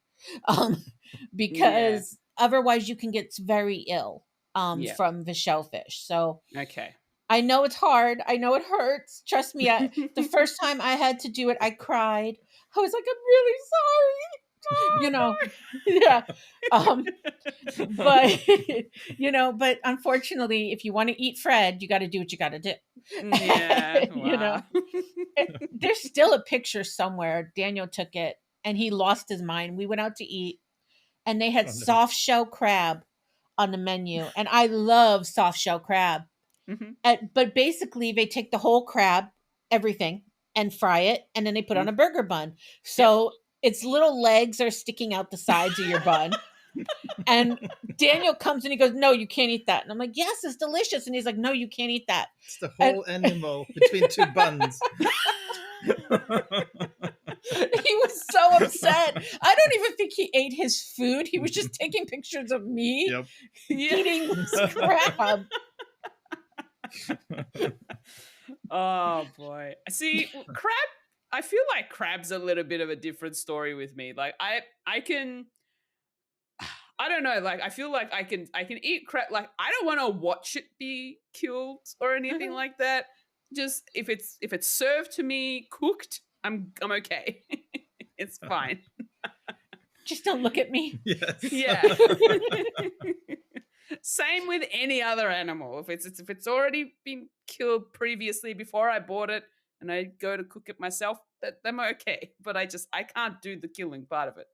Yeah. Because otherwise you can get very ill Yeah. from the shellfish. So Okay. I know it's hard. I know it hurts. Trust me. The first time I had to do it, I cried. I was like, I'm really sorry. You know, yeah. But but unfortunately, if you want to eat Fred, you got to do what you got to do. Yeah. You know, Wow. there's still a picture somewhere. Daniel took it and he lost his mind. We went out to eat and they had Oh, no. soft shell crab on the menu, and I love soft shell crab. But basically, they take the whole crab, everything, and fry it, and then they put on a burger bun. So its little legs are sticking out the sides of your bun. And Daniel comes and he goes, "No, you can't eat that." And I'm like, "Yes, it's delicious." And he's like, "No, you can't eat that." It's the whole animal between two buns. He was so upset. I don't even think he ate his food. He was just taking pictures of me Yep. eating this crab. Oh boy. See, crab, I feel like crab's a little bit of a different story with me. Like I can, I don't know, like I feel like I can eat crab. Like I don't want to watch it be killed or anything like that. Just if it's served to me cooked, I'm okay. It's fine. Just don't look at me. Yes. Yeah. Same with any other animal. If it's already been killed previously before I bought it and I go to cook it myself, I'm okay. But I can't do the killing part of it.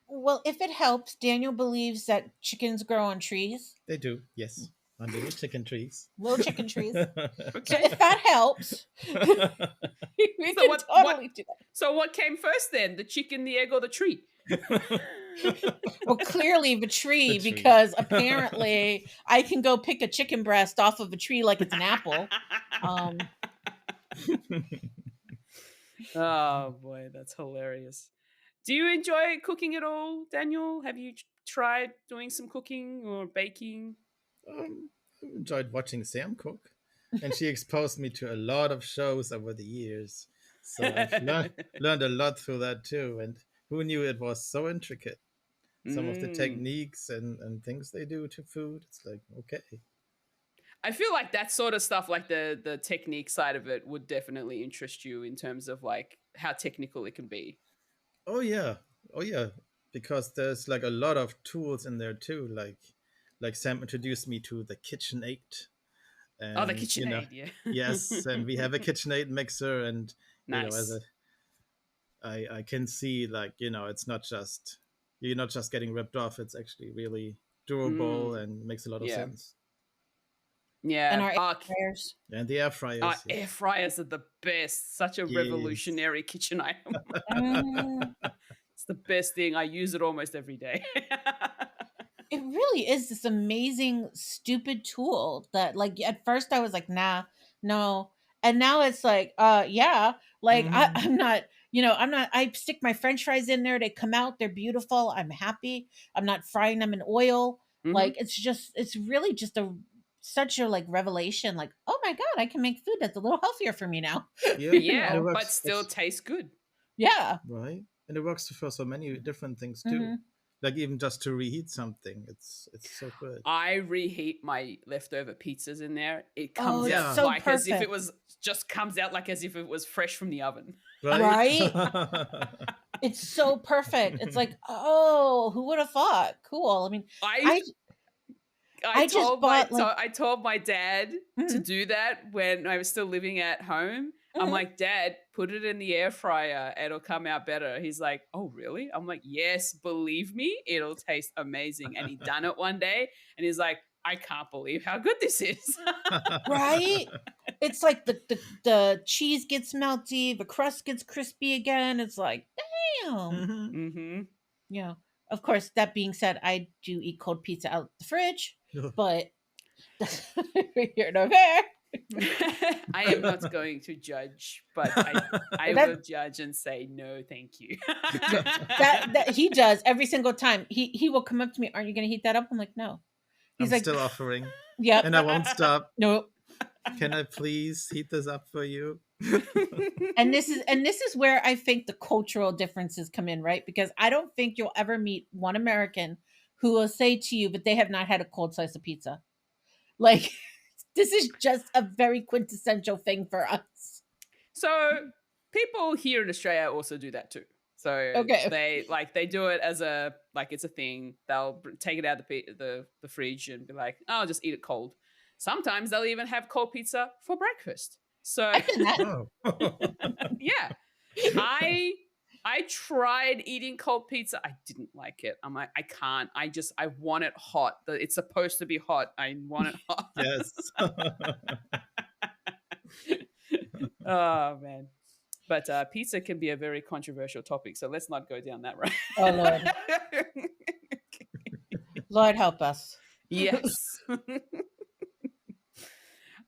Well, if it helps, Daniel believes that chickens grow on trees. They do. Yes. On little chicken trees. Little chicken trees. So Okay. if that helps, we So can totally do that. So what came first then? The chicken, the egg, or the tree? Well, clearly the tree, The tree. because apparently I can go pick a chicken breast off of a tree like it's an apple. Oh boy, that's hilarious. Do you enjoy cooking at all, Daniel? Have you tried doing some cooking or baking? I enjoyed watching Sam cook, and she exposed me to a lot of shows over the years. So I've learned a lot through that too. And who knew it was so intricate? Some of the techniques and things they do to food. It's like, okay. I feel like that sort of stuff, like the technique side of it, would definitely interest you in terms of like how technical it can be. Oh yeah. Oh yeah. Because there's like a lot of tools in there too. Like Sam introduced me to the KitchenAid. Oh, the And KitchenAid, yeah. yes, and we have a KitchenAid mixer, and Nice. as I can see, like, it's not just you're not just getting ripped off. It's actually really durable and makes a lot of sense. Yeah. And our air fryers. And the air fryers. Our air fryers are the best. Such a revolutionary kitchen item. It's the best thing. I use it almost every day. It really is this amazing, stupid tool that, like, at first I was like, nah, no. And now it's like, yeah, like I'm not, I stick my French fries in there. They come out, they're beautiful. I'm happy. I'm not frying them in oil. Like, it's really just such a like revelation. Like, oh my God, I can make food that's a little healthier for me now. Yeah, but still tastes good. Yeah. Right. And it works for so many different things too. Like even just to reheat something, it's so good. I reheat my leftover pizzas in there. It comes out so like perfect. as if it was comes out like as if it was fresh from the oven. Right? It's so perfect. It's like, oh, who would have thought? Cool. I mean, I told my dad to do that when I was still living at home. I'm like, Dad, put it in the air fryer. It'll come out better. He's like, oh, really? I'm like, yes, believe me, it'll taste amazing. And he done it one day and he's like, I can't believe how good this is. Right? It's like the cheese gets melty, the crust gets crispy again. It's like, damn. Yeah. Of course, that being said, I do eat cold pizza out the fridge, but here no there. I am not going to judge, but I will judge and say no, thank you. that he does every single time. He will come up to me. Aren't you going to heat that up? I'm like, no. He's like, still offering. Yeah, and I won't stop. Nope. Can I please heat this up for you? and this is where I think the cultural differences come in, right? Because I don't think you'll ever meet one American who will say to you, but they have not had a cold slice of pizza. Like, this is just a very quintessential thing for us. So people here in Australia also do that too. So they do it as it's a thing. They'll take it out of the fridge and be like, oh, I'll just eat it cold. Sometimes they'll even have cold pizza for breakfast. So yeah, I tried eating cold pizza. I didn't like it. I'm like, I can't. I want it hot. It's supposed to be hot. I want it hot. Yes. Oh man. But pizza can be a very controversial topic, so let's not go down that road. Oh Lord. Lord help us. Yes.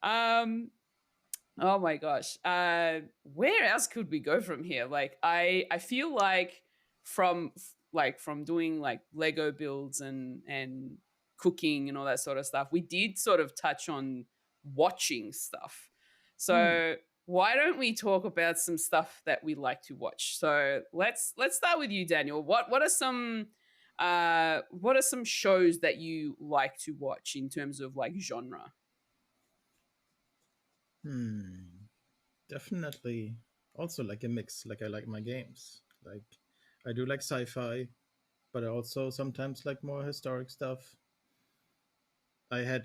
Oh my gosh. Where else could we go from here? Like I feel like from doing like Lego builds and cooking and all that sort of stuff, we did sort of touch on watching stuff. So why don't we talk about some stuff that we like to watch? So let's start with you, Daniel. What are some shows that you like to watch in terms of like genre? Definitely also like a mix. Like I like my games. Like I do like sci-fi, but I also sometimes like more historic stuff. I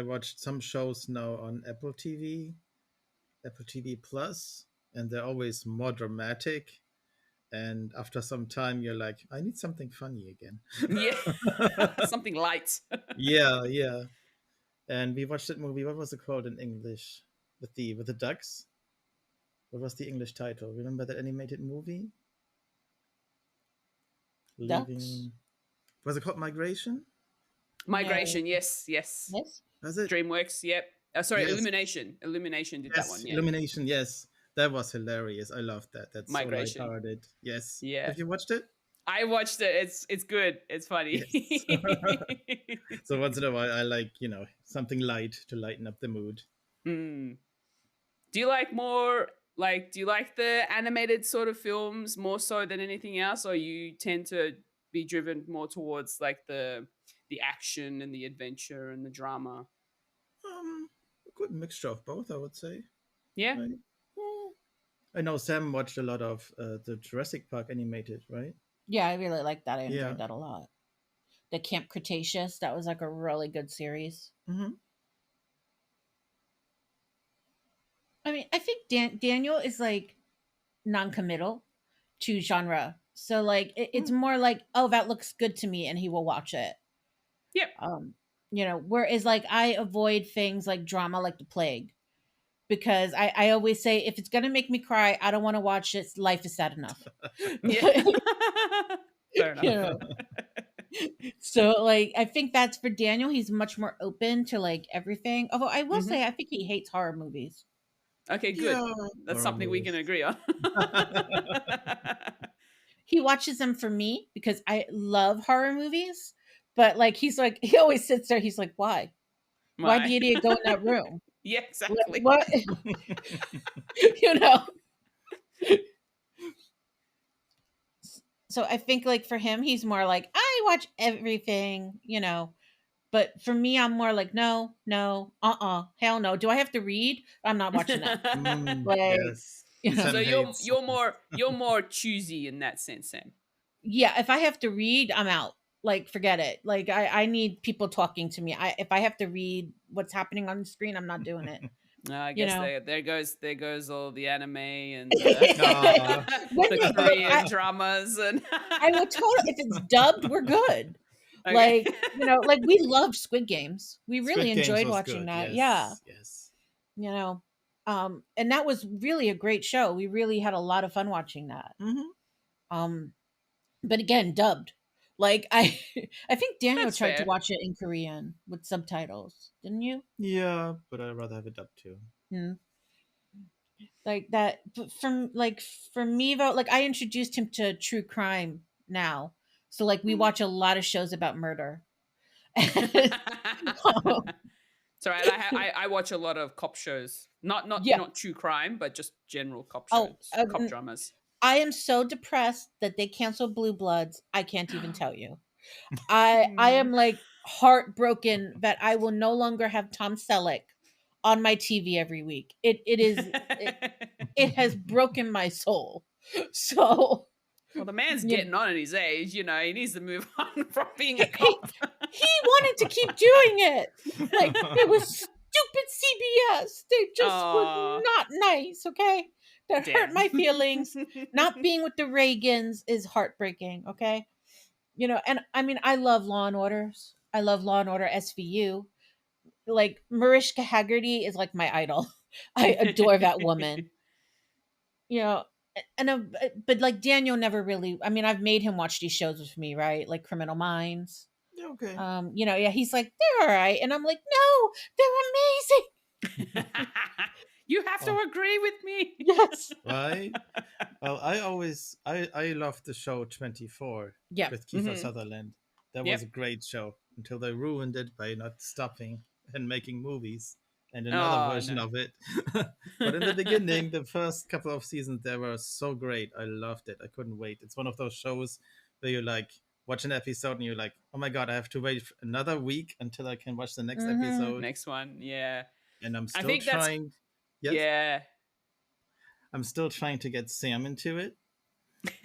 watched some shows now on Apple TV Plus, and they're always more dramatic. And after some time, you're like, I need something funny again. Yeah, something light. Yeah. and we watched that movie. What was it called in English? With the ducks. What was the English title? Remember that animated movie? Ducks? Leaving. Was it called Migration? No. Migration, yes, yes. Yes. Was it? DreamWorks, yep. Sorry, Yes. Illumination. Illumination did that Yes. one, yeah. Illumination. Yes, that was hilarious. I loved that. That's so Migration. lighthearted. Yes. Yeah. Have you watched it? I watched it. It's good. It's funny. Yes. So once in a while, I like something light to lighten up the mood. Mm. Do you like do you like the animated sort of films more so than anything else, or you tend to be driven more towards like the action and the adventure and the drama? A good mixture of both, I would say. Yeah. Right? I know Sam watched a lot of the Jurassic Park animated, right? Yeah, I really like that. I enjoyed Yeah. that a lot. The Camp Cretaceous, that was like a really good series. Mm-hmm. I mean, I think Daniel is like non-committal to genre. So like it's more like, oh, that looks good to me, and he will watch it. Yep. Whereas like I avoid things like drama like the plague. Because I always say if it's gonna make me cry, I don't want to watch it. Life is sad enough. Yeah. Fair enough. You know? So like I think that's for Daniel. He's much more open to like everything. Although I will say I think he hates horror movies. Okay, good. Yeah, That's something we can agree on. He watches them for me because I love horror movies. But like he always sits there. He's like, why? Why the idiot go in that room? Yeah, exactly. What? You know. So I think like for him, he's more like, I watch everything, But for me, I'm more like, no, hell no. Do I have to read? I'm not watching that. Like, yes. So you're more choosy in that sense, Sam. Yeah, if I have to read, I'm out. Like, forget it. Like, I need people talking to me. If I have to read what's happening on the screen, I'm not doing it. I guess there goes all the anime and When the Korean dramas and I will totally. If it's dubbed, we're good. Okay. Like we love Squid Games. We really Squid Games enjoyed was watching good, that. yes, Yeah. Yes. And that was really a great show. We really had a lot of fun watching that. Mm-hmm. But again, dubbed. Like I think Daniel That's tried to fair. watch it in Korean with subtitles, didn't you? Yeah, but I'd rather have it dubbed too. Like that. But for me though, like I introduced him to true crime now. So like we watch a lot of shows about murder. So I watch a lot of cop shows, not true crime, but just general cop shows, cop dramas. I am so depressed that they canceled Blue Bloods. I can't even tell you. I am like heartbroken that I will no longer have Tom Selleck on my TV every week. It has broken my soul. So well, the man's getting on at his age, he needs to move on from being a cop. He wanted to keep doing it. Like it was stupid CBS. They just were not nice, okay? That hurt my feelings. Not being with the Reagans is heartbreaking, okay? And I mean, I love Law and Orders. I love Law and Order SVU. Like Mariska Haggerty is like my idol. I adore that woman. But like Daniel never really. I mean, I've made him watch these shows with me, right? Like Criminal Minds. Okay. He's like, they're all right, and I'm like, no, they're amazing. You have to agree with me. Yes. Right. Well, I love the show 24 with Kiefer Sutherland. That was a great show until they ruined it by not stopping and making movies and another version of it. But in the beginning, the first couple of seasons, they were so great. I loved it. I couldn't wait. It's one of those shows where you like watch an episode and you're like, oh my God, I have to wait another week until I can watch the next episode. Next one. Yeah. And I'm still trying. Yes? Yeah. I'm still trying to get Sam into it.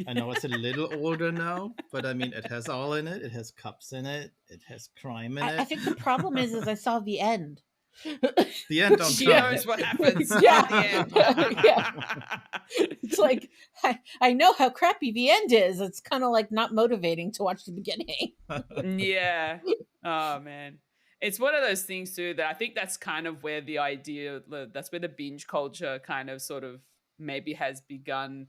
I know it's a little older now, but I mean, it has all in it. It has cops in it. It has crime in it. I think the problem is I saw the end. The end don't She come. knows what happens. Yeah. At the end. Yeah. It's like, I know how crappy the end is. It's kind of like not motivating to watch the beginning. Yeah. Oh, man. It's one of those things too that I think that's kind of where that's where the binge culture kind of sort of maybe has begun,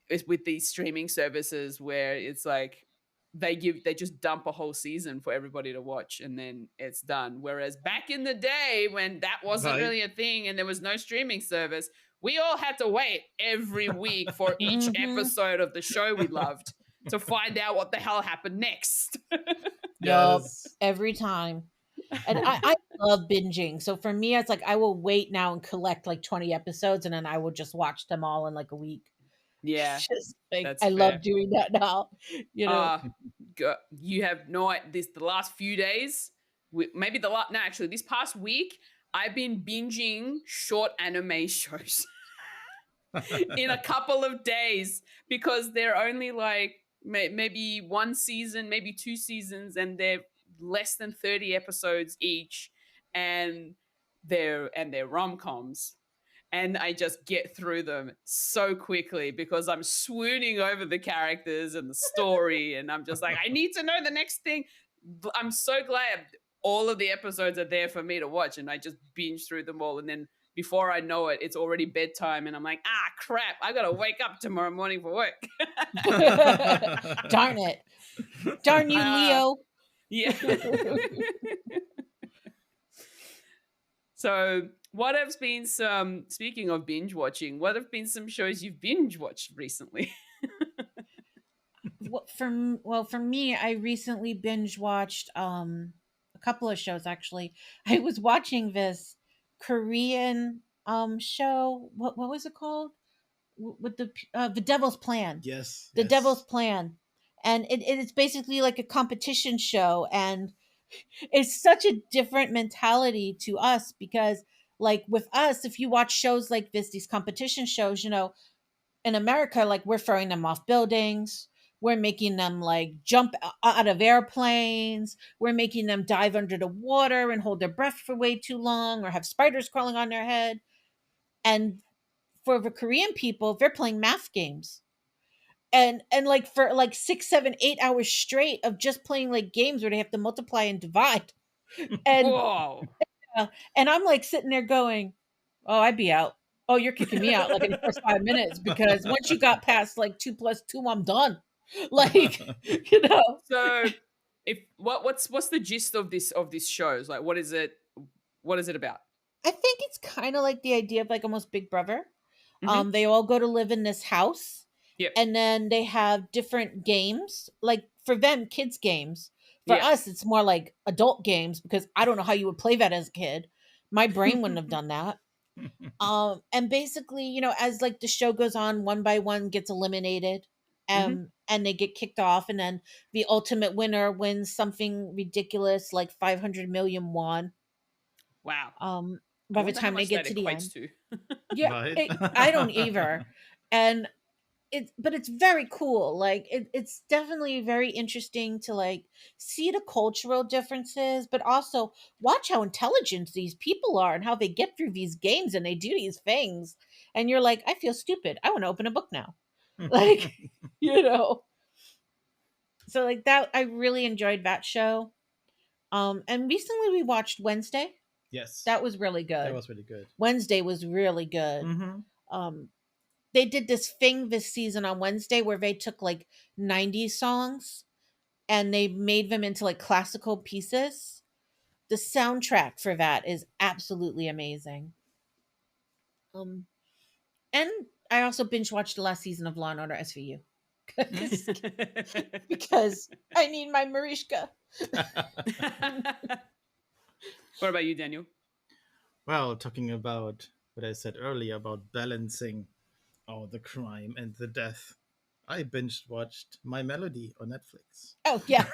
is with these streaming services where it's like they just dump a whole season for everybody to watch and then it's done. Whereas back in the day when that wasn't Right. really a thing and there was no streaming service, we all had to wait every week for each episode of the show we loved to find out what the hell happened next. Yup, Yes. every time. And I love binging. So for me, it's like I will wait now and collect like 20 episodes and then I will just watch them all in like a week. Yeah, It's just like that's I love fair. doing that now. You know. You have no this the last few days, maybe the last no actually this past week I've been binging short anime shows in a couple of days because they're only like maybe one season, maybe two seasons, and they're less than 30 episodes each, and they're rom-coms, and I just get through them so quickly because I'm swooning over the characters and the story, and I'm just like, I need to know the next thing. I'm so glad all of the episodes are there for me to watch, and I just binge through them all, and then before I know it, it's already bedtime, and I'm like, crap, I gotta wake up tomorrow morning for work. Darn it. Darn you, Leo. Yeah. So, what have been some, speaking of binge watching, what have been some shows you've binge watched recently? For me, I recently binge watched a couple of shows actually. I was watching this Korean show. What was it called? With the Devil's Plan. Yes. The yes. Devil's Plan. And it's basically like a competition show, and it's such a different mentality to us because like with us, if you watch shows like this, these competition shows, you know, in America, like we're throwing them off buildings, we're making them like jump out of airplanes, we're making them dive under the water and hold their breath for way too long or have spiders crawling on their head. And for the Korean people, they're playing math games. And like for like 6, 7, 8 hours straight of just playing like games where they have to multiply and divide. And Whoa. and I'm like sitting there going, "Oh, I'd be out. Oh, you're kicking me out like in the first 5 minutes because once you got past like 2 plus 2, I'm done." Like, you know. So, if what's the gist of this shows? Like, what is it? What is it about? I think it's kind of like the idea of like almost Big Brother. Mhm. They all go to live in this house, Yep. and then they have different games. Like for them, kids games. For Yeah. us, it's more like adult games because I don't know how you would play that as a kid. My brain wouldn't have done that. And basically, you know, as like the show goes on, one by one gets eliminated, and they get kicked off, and then the ultimate winner wins something ridiculous like 500 million won. Wow. By I the wonder how time they much get that to the equates end, to. yeah, Right. I don't either, and but it's very cool. Like it's definitely very interesting to like see the cultural differences, but also watch how intelligent these people are and how they get through these games and they do these things. And you're like, I feel stupid. I want to open a book now. Like, you know. So like that, I really enjoyed that show. And recently we watched Wednesday. Yes. That was really good. That was really good. Wednesday was really good. Mm-hmm. They did this thing this season on Wednesday where they took like 90s songs and they made them into like classical pieces. The soundtrack for that is absolutely amazing. And I also binge watched the last season of Law and Order SVU because I need my Marishka. What about you, Daniel? Well, talking about what I said earlier about balancing all the crime and the death, I binge watched My Melody on Netflix. Oh yeah,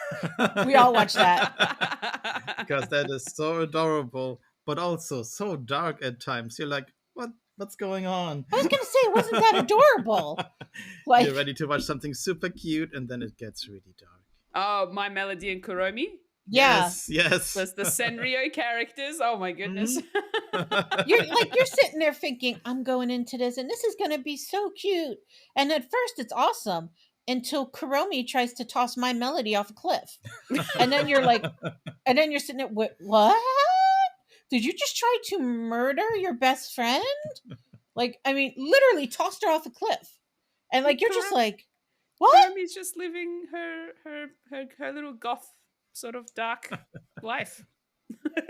we all watched that because that is so adorable, but also so dark at times. You're like, what's going on? I was gonna say, wasn't that adorable? Like, you're ready to watch something super cute, and then it gets really dark. Oh, My Melody and Kuromi? Yeah. Yes. Plus the Senryo characters. Oh my goodness. You're sitting there thinking, I'm going into this and this is gonna be so cute. And at first it's awesome. until Kuromi tries to toss My Melody off a cliff. And then you're like, and then you're sitting there, what? Did you just try to murder your best friend? Like, I mean, literally tossed her off a cliff. And like, you're just like, what? Kuromi's just living her little goth sort of dark life.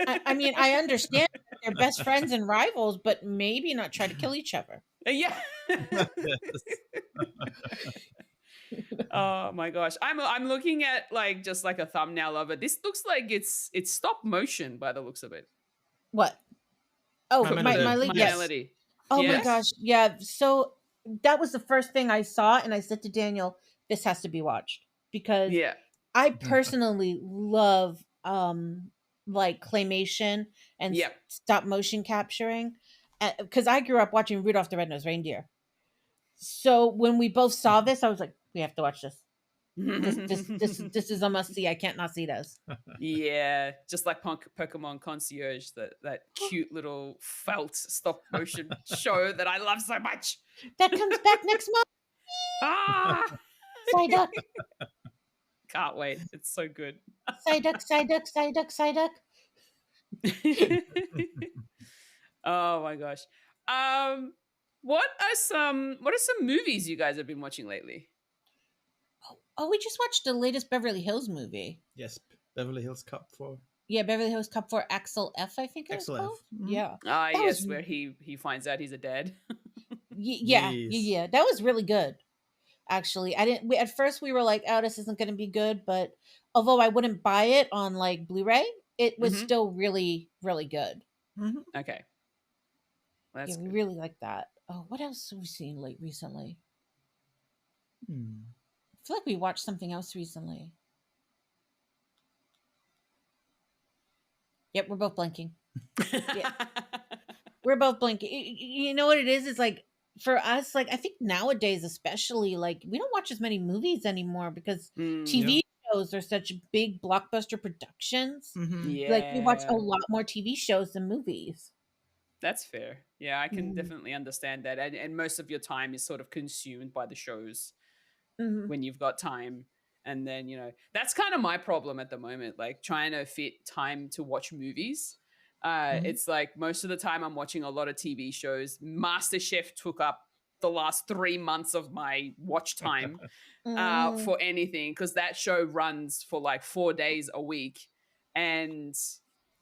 I mean, I understand they're best friends and rivals, but maybe not try to kill each other. Yeah. Yes. Oh my gosh. I'm looking at like just like a thumbnail of it. This looks like it's stop motion by the looks of it. What? Oh, My my Melody. yes. Melody. Oh my Yes? gosh. Yeah. So that was the first thing I saw. And I said to Daniel, this has to be watched because Yeah. I personally love like claymation and Yep. stop motion capturing because I grew up watching Rudolph the Red-Nosed Reindeer. So when we both saw this, I was like, we have to watch this. This is a must see. I can't not see this. Yeah, just like Pokemon Concierge, that cute little felt stop motion show that I love so much. That comes back next month. Ah, Psyduck, can't wait! It's so good. Psyduck, Psyduck, Psyduck, Psyduck. Oh my gosh. What are some movies you guys have been watching lately? Oh, we just watched the latest Beverly Hills movie. Yes, Beverly Hills Cop 4. Yeah, Beverly Hills Cop 4 Axel F, I think it was Axel F. called. Mhm. Yeah. Ah, That yes, was- where he finds out he's a dad. Yeah, Yes. yeah. That was really good. Actually, I didn't. At first, we were like, "Oh, this isn't going to be good." But although I wouldn't buy it on like Blu-ray, it was Mhm. still really, really good. Mhm. Okay, that's Yeah, we good. really like that. Oh, what else have we seen recently? Hmm. I feel like we watched something else recently. Yep, we're both blinking. We're both blinking. You know what it is? It's like for us, like I think nowadays, especially, like we don't watch as many movies anymore because Mm, TV shows are such big blockbuster productions. Mhm. yeah, Like we watch a lot more TV shows than movies. that's fair. Yeah, I can Mhm. definitely understand that. And most of your time is sort of consumed by the shows Mhm. when you've got time. And then, that's kind of my problem at the moment, like trying to fit time to watch movies. Mhm. It's like most of the time I'm watching a lot of TV shows. MasterChef took up the last 3 months of my watch time Mm. for anything because that show runs for like 4 days a week. And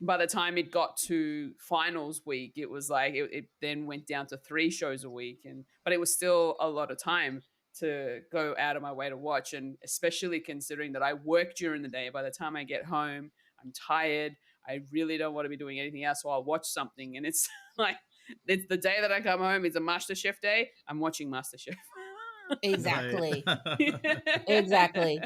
by the time it got to finals week, it was like it then went down to 3 shows a week, but it was still a lot of time to go out of my way to watch. And especially considering that I work during the day, by the time I get home I'm tired, I really don't want to be doing anything else, so I'll watch something. And it's like it's the day that I come home is a MasterChef day, I'm watching MasterChef. Exactly. Right. Exactly.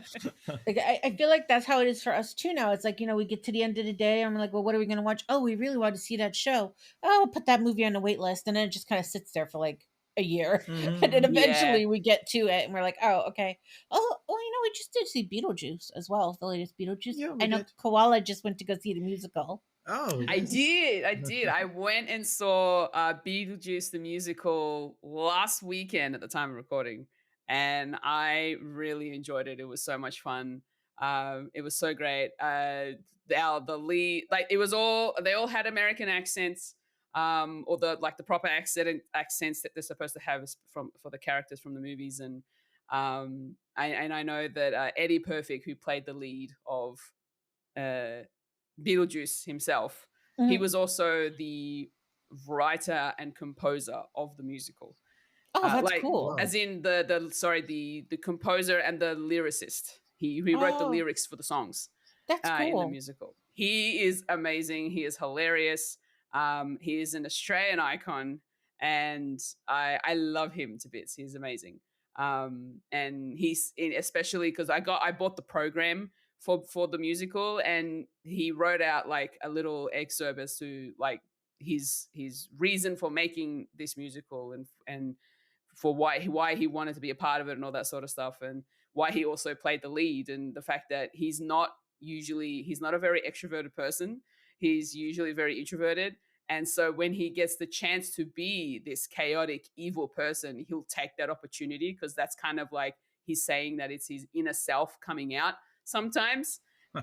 Like I feel like that's how it is for us too now. It's like, we get to the end of the day and we're like, well, what are we going to watch? Oh, we really want to see that show. Oh, we'll put that movie on the wait list. And then it just kind of sits there for like a year. Mhm. And then Yeah. eventually we get to it and we're like, oh, okay. Oh, well, we just did see Beetlejuice as well, the latest Beetlejuice. Yeah, we I know did. Koala just went to go see the musical. Oh, I yes. did. I went and saw Beetlejuice the musical last weekend at the time of recording, and I really enjoyed it. It was so much fun. It was so great. The lead, like it was they all had American accents, or the proper accents that they're supposed to have for the characters from the movies, and I know that Eddie Perfect, who played the lead of Beetlejuice himself, he Mhm. was also the writer and composer of the musical. Oh, that's Like cool. Wow. as in the composer and the lyricist. He wrote the Oh. lyrics for the songs That's in the cool. musical. He is amazing. He is hilarious. He is an Australian icon, and I love him to bits. He's amazing. And especially because I bought the program for the musical, and he wrote out like a little excerpt as to like his reason for making this musical, and for why he wanted to be a part of it and all that sort of stuff, and why he also played the lead, and the fact that he's not a very extroverted person. He's usually very introverted. And so when he gets the chance to be this chaotic, evil person, he'll take that opportunity because that's kind of like he's saying that it's his inner self coming out sometimes.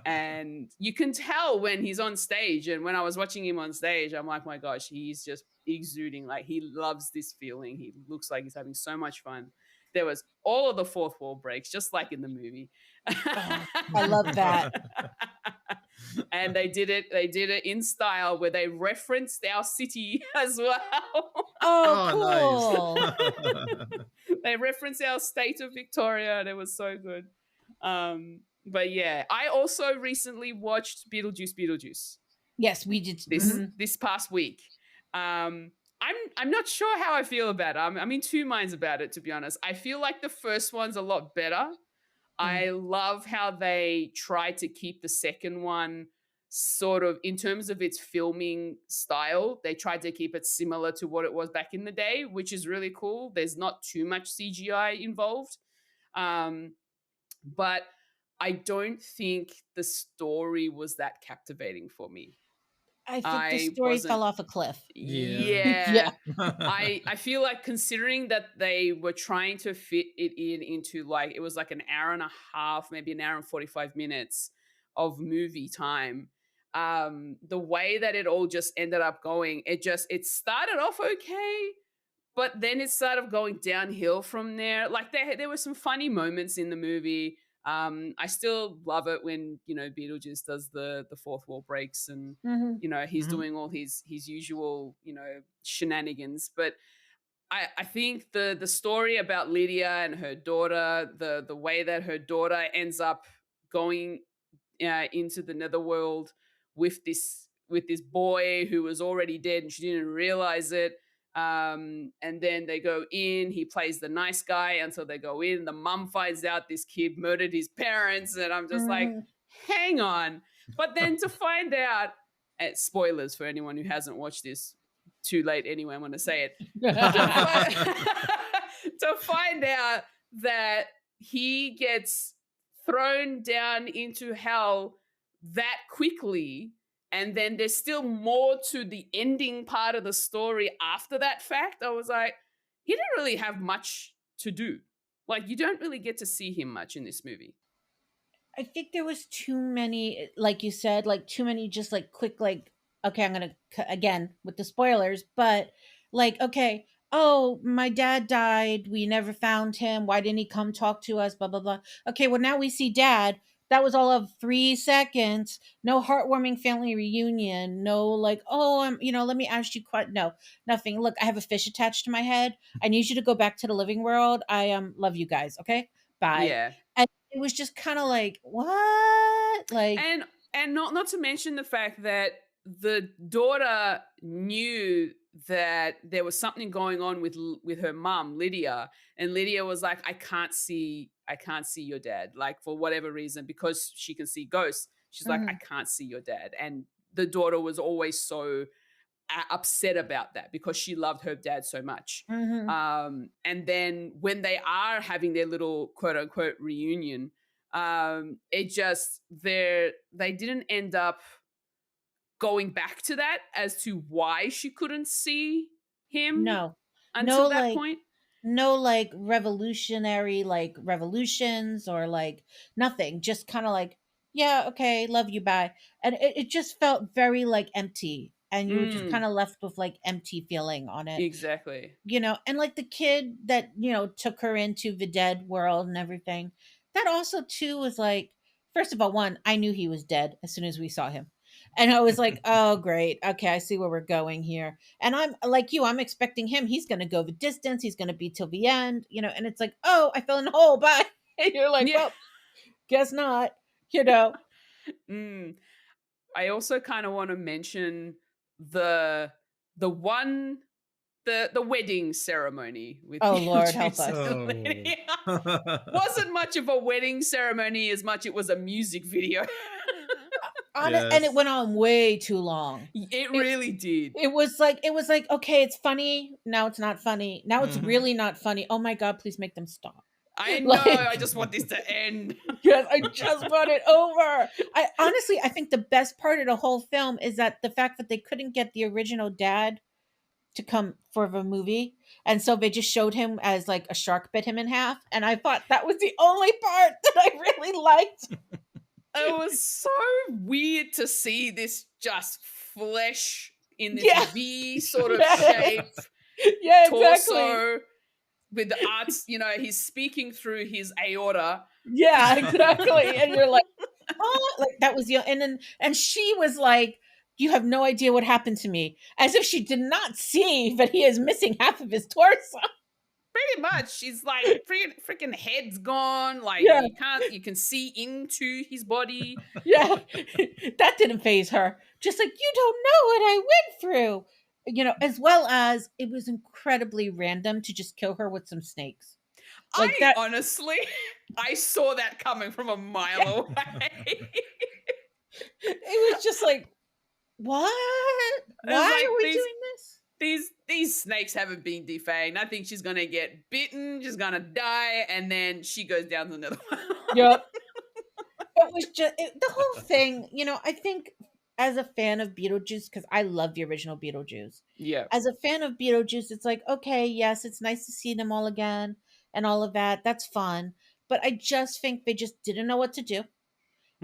And you can tell when he's on stage. And when I was watching him on stage, I'm like, my gosh, he's just exuding. Like, he loves this feeling. He looks like he's having so much fun. There was all of the fourth wall breaks, just like in the movie. Oh, I love that. And they did it in style where they referenced our city as well. Oh, cool. Nice. They referenced our state of Victoria, and it was so good. But yeah, I also recently watched Beetlejuice Yes, we did. this past week. I'm not sure how I feel about it. I'm in two minds about it, to be honest. I feel like the first one's a lot better. I love how they tried to keep the second one sort of, in terms of its filming style, they tried to keep it similar to what it was back in the day, which is really cool. There's not too much CGI involved. But I don't think the story was that captivating for me. I think the story fell off a cliff. Yeah. I feel like, considering that they were trying to fit it into like, it was like an hour and a half, maybe an hour and 45 minutes of movie time. The way that it all just ended up going, it started off okay, but then it started going downhill from there. Like, there were some funny moments in the movie. I still love it when, Beetlejuice does the fourth wall breaks and, he's doing all his usual, shenanigans. But I think the story about Lydia and her daughter, the way that her daughter ends up going into the netherworld with this boy who was already dead and she didn't realize it. And then they go in, he plays the nice guy until they go in. The mum finds out this kid murdered his parents, and I'm just like, hang on. But then to find out, spoilers for anyone who hasn't watched this, too late anyway, I'm going to say it. To find out that he gets thrown down into hell that quickly, and then there's still more to the ending part of the story after that fact. I was like, he didn't really have much to do. Like, you don't really get to see him much in this movie. I think there was too many, like you said, like too many just like quick, like, okay, I'm going to, again, with the spoilers, but like, okay, oh, my dad died. We never found him. Why didn't he come talk to us? Blah, blah, blah. Okay, well, now we see dad. That was all of 3 seconds. No heartwarming family reunion. No, like, oh, let me ask you no, nothing. Look, I have a fish attached to my head. I need you to go back to the living world. I love you guys. Okay, bye. Yeah. And it was just kind of like, what? Like, and not to mention the fact that the daughter knew that there was something going on with her mom, Lydia, and Lydia was like, I can't see your dad, like, for whatever reason, because she can see ghosts. She's like, I can't see your dad. And the daughter was always so upset about that because she loved her dad so much. And then when they are having their little quote unquote reunion, it just, they didn't end up going back to that as to why she couldn't see him. Until that point. No, like, revolutionary, like, revolutions or like nothing. Just kind of like, yeah, okay, love you, bye. And it just felt very like empty. And you were just kind of left with like empty feeling on it. Exactly. And like the kid that, took her into the dead world and everything. That also too was like, first of all, one, I knew he was dead as soon as we saw him. And I was like, oh, great. Okay, I see where we're going here. And I'm like you, I'm expecting him. He's going to go the distance. He's going to be till the end, and it's like, oh, I fell in a hole. Bye. And you're like, well, guess not, I also kind of want to mention the wedding ceremony with Lord help us. Wasn't much of a wedding ceremony as much it was a music video. And it went on way too long. It really did. It was like, okay, it's funny. Now it's not funny. Now it's really not funny. Oh my God, please make them stop. I know. I just want this to end. Yes, I just want it over. I think the best part of the whole film is that the fact that they couldn't get the original dad to come for the movie. And so they just showed him as like a shark bit him in half. And I thought that was the only part that I really liked. It was so weird to see this just flesh in this Yeah. V sort of Yeah. shape, Yeah, exactly. torso with the arts, he's speaking through his aorta. Yeah, exactly. And you're like, oh, like that was and she was like, you have no idea what happened to me, as if she did not see that he is missing half of his torso. Pretty much. She's like, freaking head's gone. Like, Yeah. you can see into his body. Yeah. That didn't phase her. Just like, you don't know what I went through. As well as it was incredibly random to just kill her with some snakes. Like that. Honestly, I saw that coming from a mile away. It was just like, what? Why are we doing this? These snakes haven't been defanged. I think she's gonna get bitten, she's gonna die, and then she goes down to another one. Yep. It was just the whole thing. I think as a fan of Beetlejuice, because I love the original Beetlejuice. Yeah. As a fan of Beetlejuice, it's like, okay, yes, it's nice to see them all again and all of that. That's fun. But I just think they just didn't know what to do.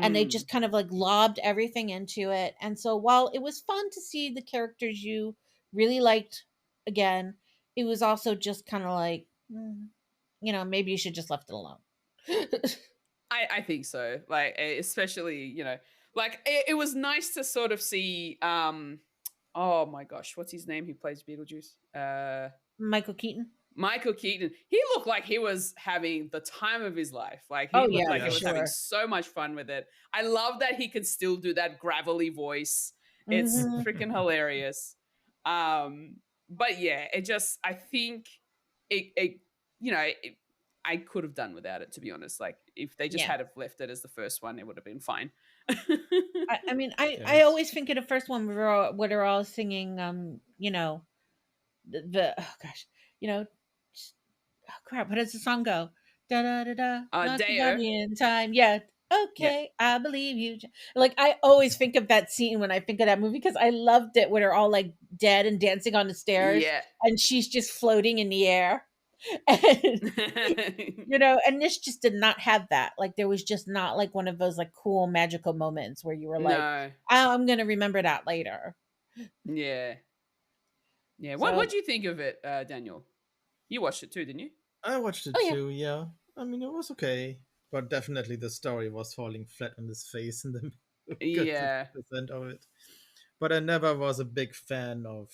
And they just kind of like lobbed everything into it. And so while it was fun to see the characters you really liked again, it was also just kind of like, maybe you should just left it alone. I think so. Like, especially, like it was nice to sort of see, oh my gosh, what's his name? Who plays Beetlejuice? Michael Keaton. Michael Keaton. He looked like he was having the time of his life. Like, he looked like he was having so much fun with it. I love that he could still do that gravelly voice. It's freaking hilarious. But yeah, I think I could have done without it, to be honest. Like, if they just had have left it as the first one, it would have been fine. I mean, I always think of the first one where they're all singing, oh gosh, oh crap, how does the song go? Da da da da. Deo. In time, yeah. Okay, yeah. I believe you. Like, I always think of that scene when I think of that movie because I loved it when they're all like dead and dancing on the stairs, and she's just floating in the air. And, and this just did not have that. Like, there was just not like one of those like cool magical moments where you were like, oh, I'm gonna remember that later. Yeah. What do you think of it, Daniel? You watched it too, didn't you? I watched it too. Yeah. I mean, it was okay, but definitely the story was falling flat on its face in the % of it. But I never was a big fan of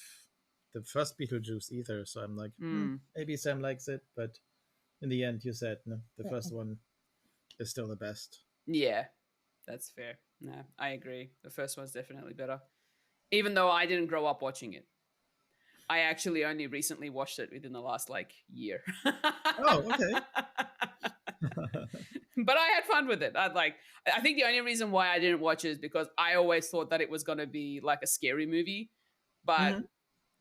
the first Beetlejuice either, so I'm like, maybe Sam likes it, but in the end, you said no, the first one is still the best. Yeah, that's fair. No, I agree. The first one's definitely better, even though I didn't grow up watching it. I actually only recently watched it within the last year. Oh, okay. But I had fun with it. I think the only reason why I didn't watch it is because I always thought that it was going to be like a scary movie, but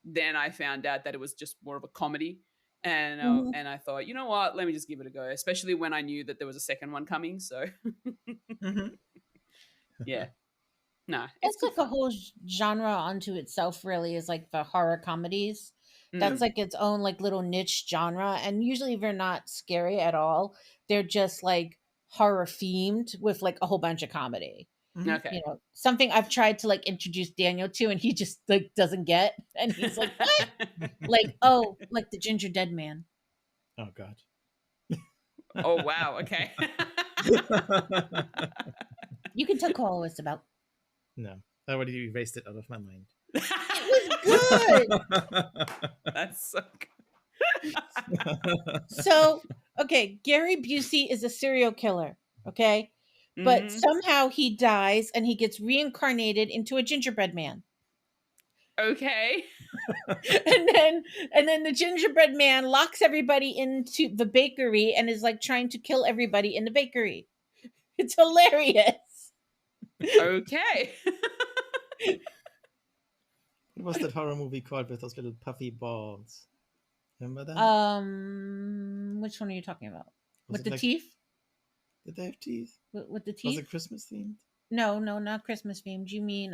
then I found out that it was just more of a comedy, and I thought, you know what, let me just give it a go, especially when I knew that there was a second one coming. So yeah. Nah, it's like a whole genre unto itself, really, is like the horror comedies. That's like its own like little niche genre, and usually they're not scary at all. They're just like horror themed with like a whole bunch of comedy. Okay. Something I've tried to like introduce Daniel to, and he just like doesn't get, and he's like, what? Like, oh, like the Ginger Dead Man. Oh God. Oh wow. Okay. You can tell Cole what it's about. No, I already erased it out of my mind. It was good. That's so good. So, okay, Gary Busey is a serial killer, okay? But somehow he dies and he gets reincarnated into a gingerbread man. Okay. and then the gingerbread man locks everybody into the bakery and is like trying to kill everybody in the bakery. It's hilarious. Okay. What was that horror movie called with those little puffy balls? Remember that? Which one are you talking about? Was with the like, teeth? Did they have teeth? With the teeth? Was it Christmas themed? No, not Christmas themed. You mean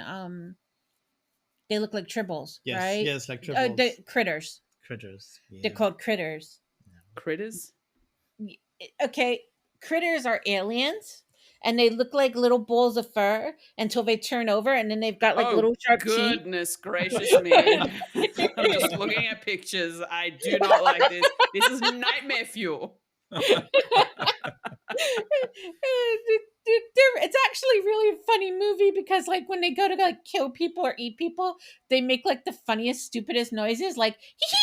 they look like tribbles, yes, right? Yes, like tribbles. The critters. Critters. They're Yeah. called critters. Critters? Okay, critters are aliens, and they look like little balls of fur until they turn over, and then they've got like Oh, little sharp teeth. goodness gracious me. I'm just looking at pictures. I do not like this. This is nightmare fuel. It's actually really a funny movie because like when they go to like kill people or eat people, they make like the funniest, stupidest noises, like hee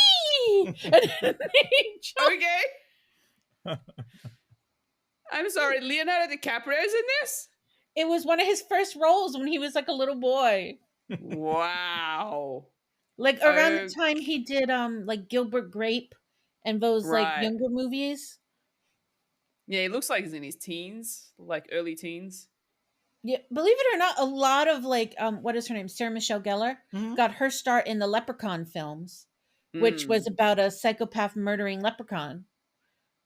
hee. And then they jump. Okay. I'm sorry, Leonardo DiCaprio's in this? It was one of his first roles when he was like a little boy. Wow. Like around the time he did like Gilbert Grape and those like Right. younger movies. Yeah, he looks like he's in his teens, like early teens. Yeah, believe it or not, a lot of like what is her name? Sarah Michelle Gellar got her start in the Leprechaun films, which was about a psychopath murdering leprechaun.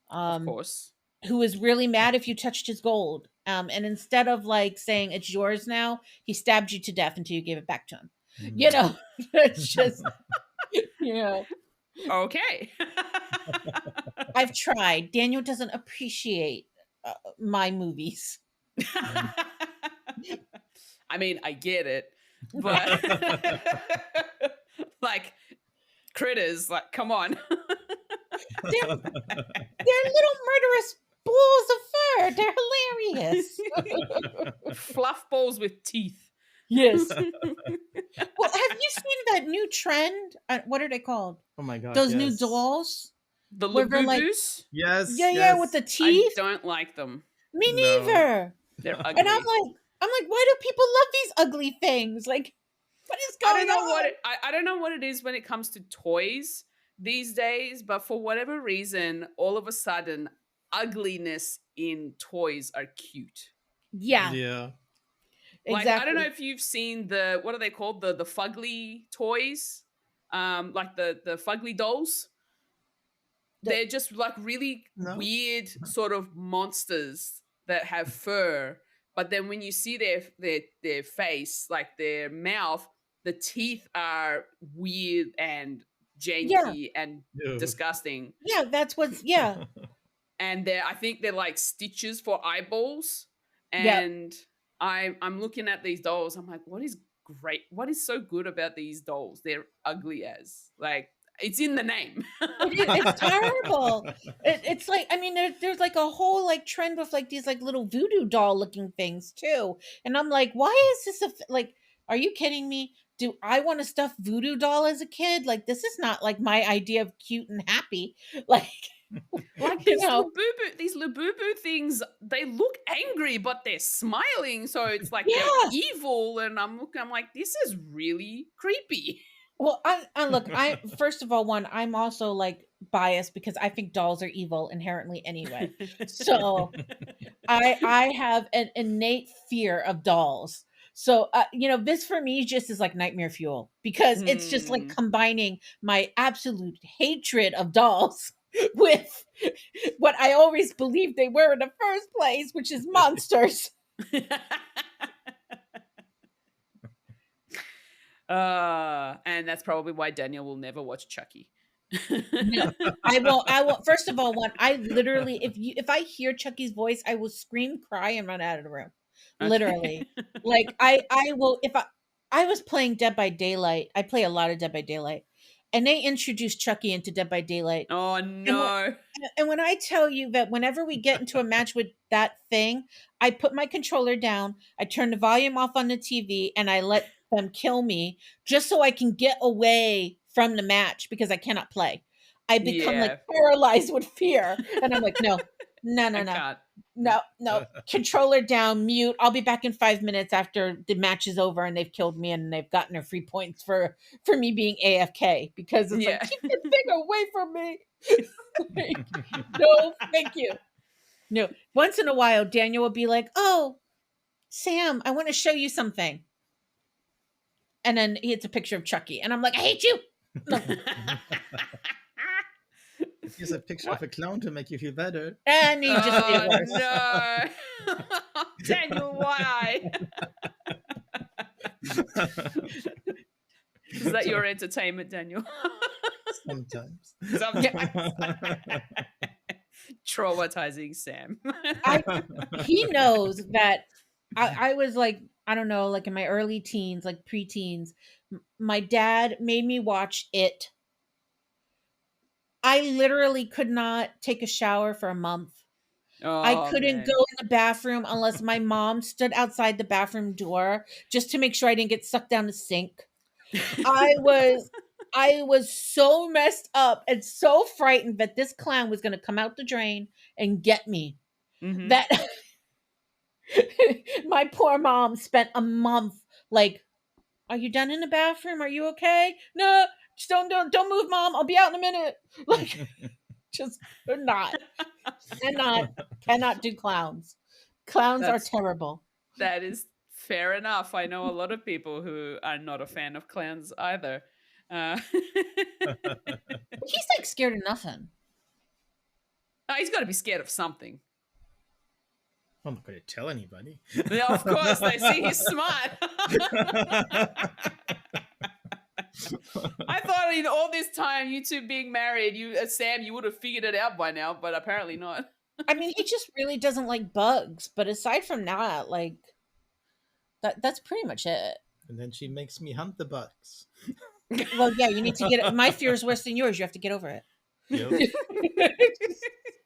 Of course. Who was really mad if you touched his gold. And instead of like saying it's yours now, he stabbed you to death until you gave it back to him. You know, it's just, you know. Okay. I've tried. Daniel doesn't appreciate my movies. I mean, I get it, but like critters, like, come on. They're little murderous balls of fur. They're hilarious. Fluff balls with teeth. Yes. Well, have you seen that new trend? What are they called? Oh my god! Those new dolls. The where they're like- Labubu's? Yes. Yeah, with the teeth. I don't like them. Me No. neither. They're ugly. And I'm like, why do people love these ugly things? Like, what is going on? I don't know what it is when it comes to toys these days, but for whatever reason, all of a sudden, ugliness in toys are cute. Yeah. Yeah. Like, Exactly. I don't know if you've seen what are they called? The fugly toys? Like the fugly dolls. They're just like really weird sort of monsters that have fur. But then when you see their face, like their mouth, the teeth are weird and janky and disgusting. Yeah, that's what's And I think they're like stitches for eyeballs. And I'm looking at these dolls. I'm like, what is great? What is so good about these dolls? They're ugly as. Like, it's in the name. It's terrible. It's like, I mean, there's like a whole like trend with like these like little voodoo doll looking things too. And I'm like, why is this like, are you kidding me? Do I want to stuff voodoo doll as a kid? Like, this is not like my idea of cute and happy. Like these Labubu things, they look angry, but they're smiling. So it's like they're evil. And I'm like, this is really creepy. Well, I first of all, I'm also like biased because I think dolls are evil inherently anyway. So I have an innate fear of dolls. So this for me just is like nightmare fuel because it's just like combining my absolute hatred of dolls with what I always believed they were in the first place, which is monsters. And that's probably why Daniel will never watch Chucky. No, I won't. First of all, I literally, if I hear Chucky's voice, I will scream, cry, and run out of the room. Okay. Literally, like I will. If I was playing Dead by Daylight, I play a lot of Dead by Daylight, and they introduced Chucky into Dead by Daylight. Oh no! And when I tell you that whenever we get into a match with that thing, I put my controller down, I turn the volume off on the TV, and I let them kill me just so I can get away from the match because I cannot play. I become like paralyzed with fear, and I'm like, no, controller down, mute. I'll be back in 5 minutes after the match is over and they've killed me and they've gotten their free points for me being AFK because it's like, keep the thing away from me. Like, no, thank you. No, once in a while, Daniel will be like, "Oh, Sam, I want to show you something." And then it's a picture of Chucky. And I'm like, I hate you. No. Use a picture of a clown to make you feel better. And he just made it worse. No. Daniel, why? Is that your entertainment, Daniel? Sometimes. Sometimes. Traumatizing Sam. He knows that I was like, I don't know, like in my early teens, like preteens. My dad made me watch It. I literally could not take a shower for a month. I Oh couldn't go man. in the bathroom unless my mom stood outside the bathroom door just to make sure I didn't get sucked down the sink. I was so messed up and so frightened that this clown was going to come out the drain and get me. Mm-hmm. That my poor mom spent a month like, "Are you done in the bathroom? Are you okay? No, just don't move, mom. I'll be out in a minute." Like, just cannot do clowns. Clowns are That's terrible. that is fair enough. I know a lot of people who are not a fan of clowns either. He's like scared of nothing. Oh, he's got to be scared of something. I'm not going to tell anybody. Yeah, of course. They see he's smart. I thought in all this time, you two being married, Sam, you would have figured it out by now, but apparently not. I mean, he just really doesn't like bugs. But aside from that, like that's pretty much it. And then she makes me hunt the bugs. Well, yeah, you need to get it. My fear is worse than yours. You have to get over it. Yep.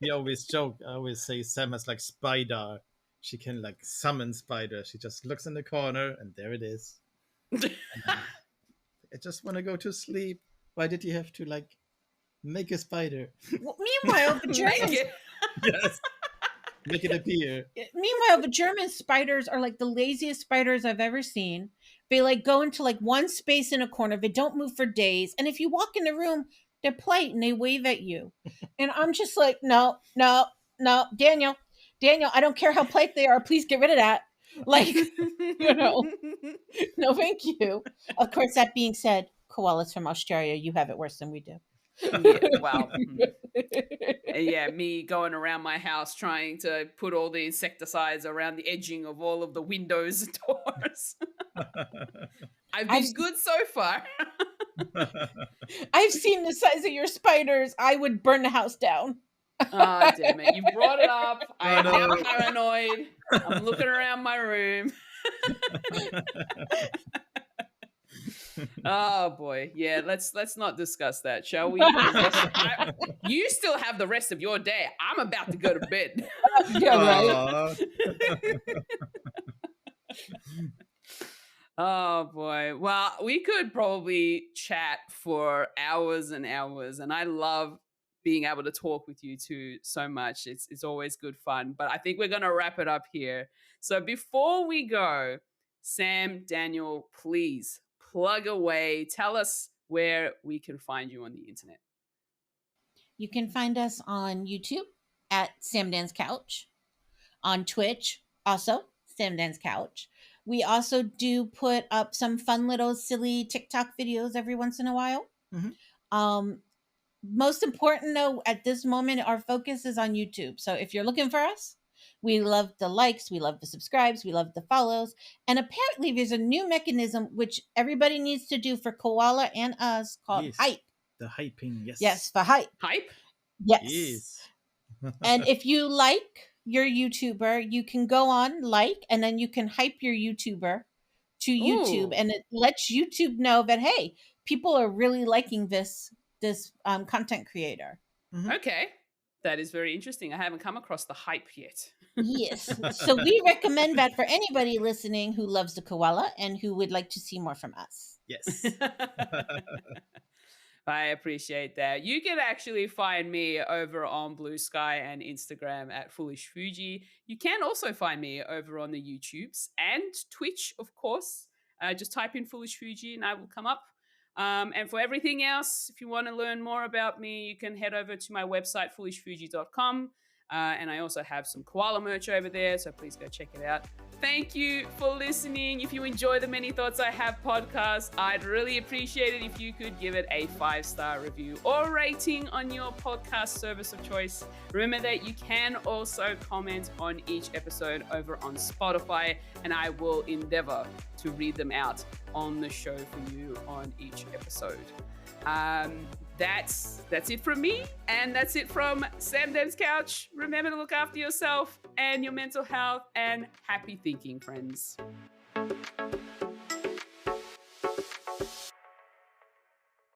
We always joke. I always say Sam has like spider. She can like summon spider. She just looks in the corner and there it is. I just want to go to sleep. Why did you have to like make a spider? Well, meanwhile, the Germans. Yes. Make it appear. Meanwhile, the German spiders are like the laziest spiders I've ever seen. They like go into like one space in a corner. They don't move for days. And if you walk in the room, they're polite and they wave at you. And I'm just like, no, Daniel, I don't care how polite they are. Please get rid of that. Like, no, thank you. Of course, that being said, koalas from Australia, you have it worse than we do. Yeah, wow. Yeah, me going around my house trying to put all the insecticides around the edging of all of the windows and doors. I've been good so far. I've seen the size of your spiders. I would burn the house down. Oh, damn it. You brought it up. I am now paranoid. I'm looking around my room. Oh boy, yeah. Let's not discuss that, shall we? You still have the rest of your day. I'm about to go to bed. Yeah, right. Oh boy. Well, we could probably chat for hours and hours, and I love being able to talk with you two so much. It's always good fun. But I think we're gonna wrap it up here. So before we go, Sam, Daniel, please plug away. Tell us where we can find you on the internet. You can find us on YouTube at SamDansCouch, on Twitch also SamDansCouch. We also do put up some fun little silly TikTok videos every once in a while. Mm-hmm. Most important though, at this moment, our focus is on YouTube. So if you're looking for us, we love the likes, we love the subscribes, we love the follows. And apparently there's a new mechanism which everybody needs to do for Koala and us called hype. The hyping, yes. Yes, for hype. Hype? Yes. And if you like your YouTuber, you can go on and then you can hype your YouTuber to YouTube. And it lets YouTube know that, hey, people are really liking this content creator. Mm-hmm. Okay. That is very interesting. I haven't come across the hype yet. Yes. So we recommend that for anybody listening who loves the koala and who would like to see more from us. Yes. I appreciate that. You can actually find me over on Blue Sky and Instagram at FulishFuji. You can also find me over on the YouTubes and Twitch, of course. Just type in FulishFuji and I will come up. And for everything else, if you want to learn more about me, you can head over to my website, FulishFuji.com. And I also have some koala merch over there, so please go check it out. Thank you for listening. If you enjoy the Many Thoughts I Have podcast, I'd really appreciate it if you could give it a 5-star review or rating on your podcast service of choice. Remember that you can also comment on each episode over on Spotify, and I will endeavor to read them out on the show for you on each episode. that's it from me, and that's it from SamDansCouch. Remember to look after yourself and your mental health, and happy thinking, friends.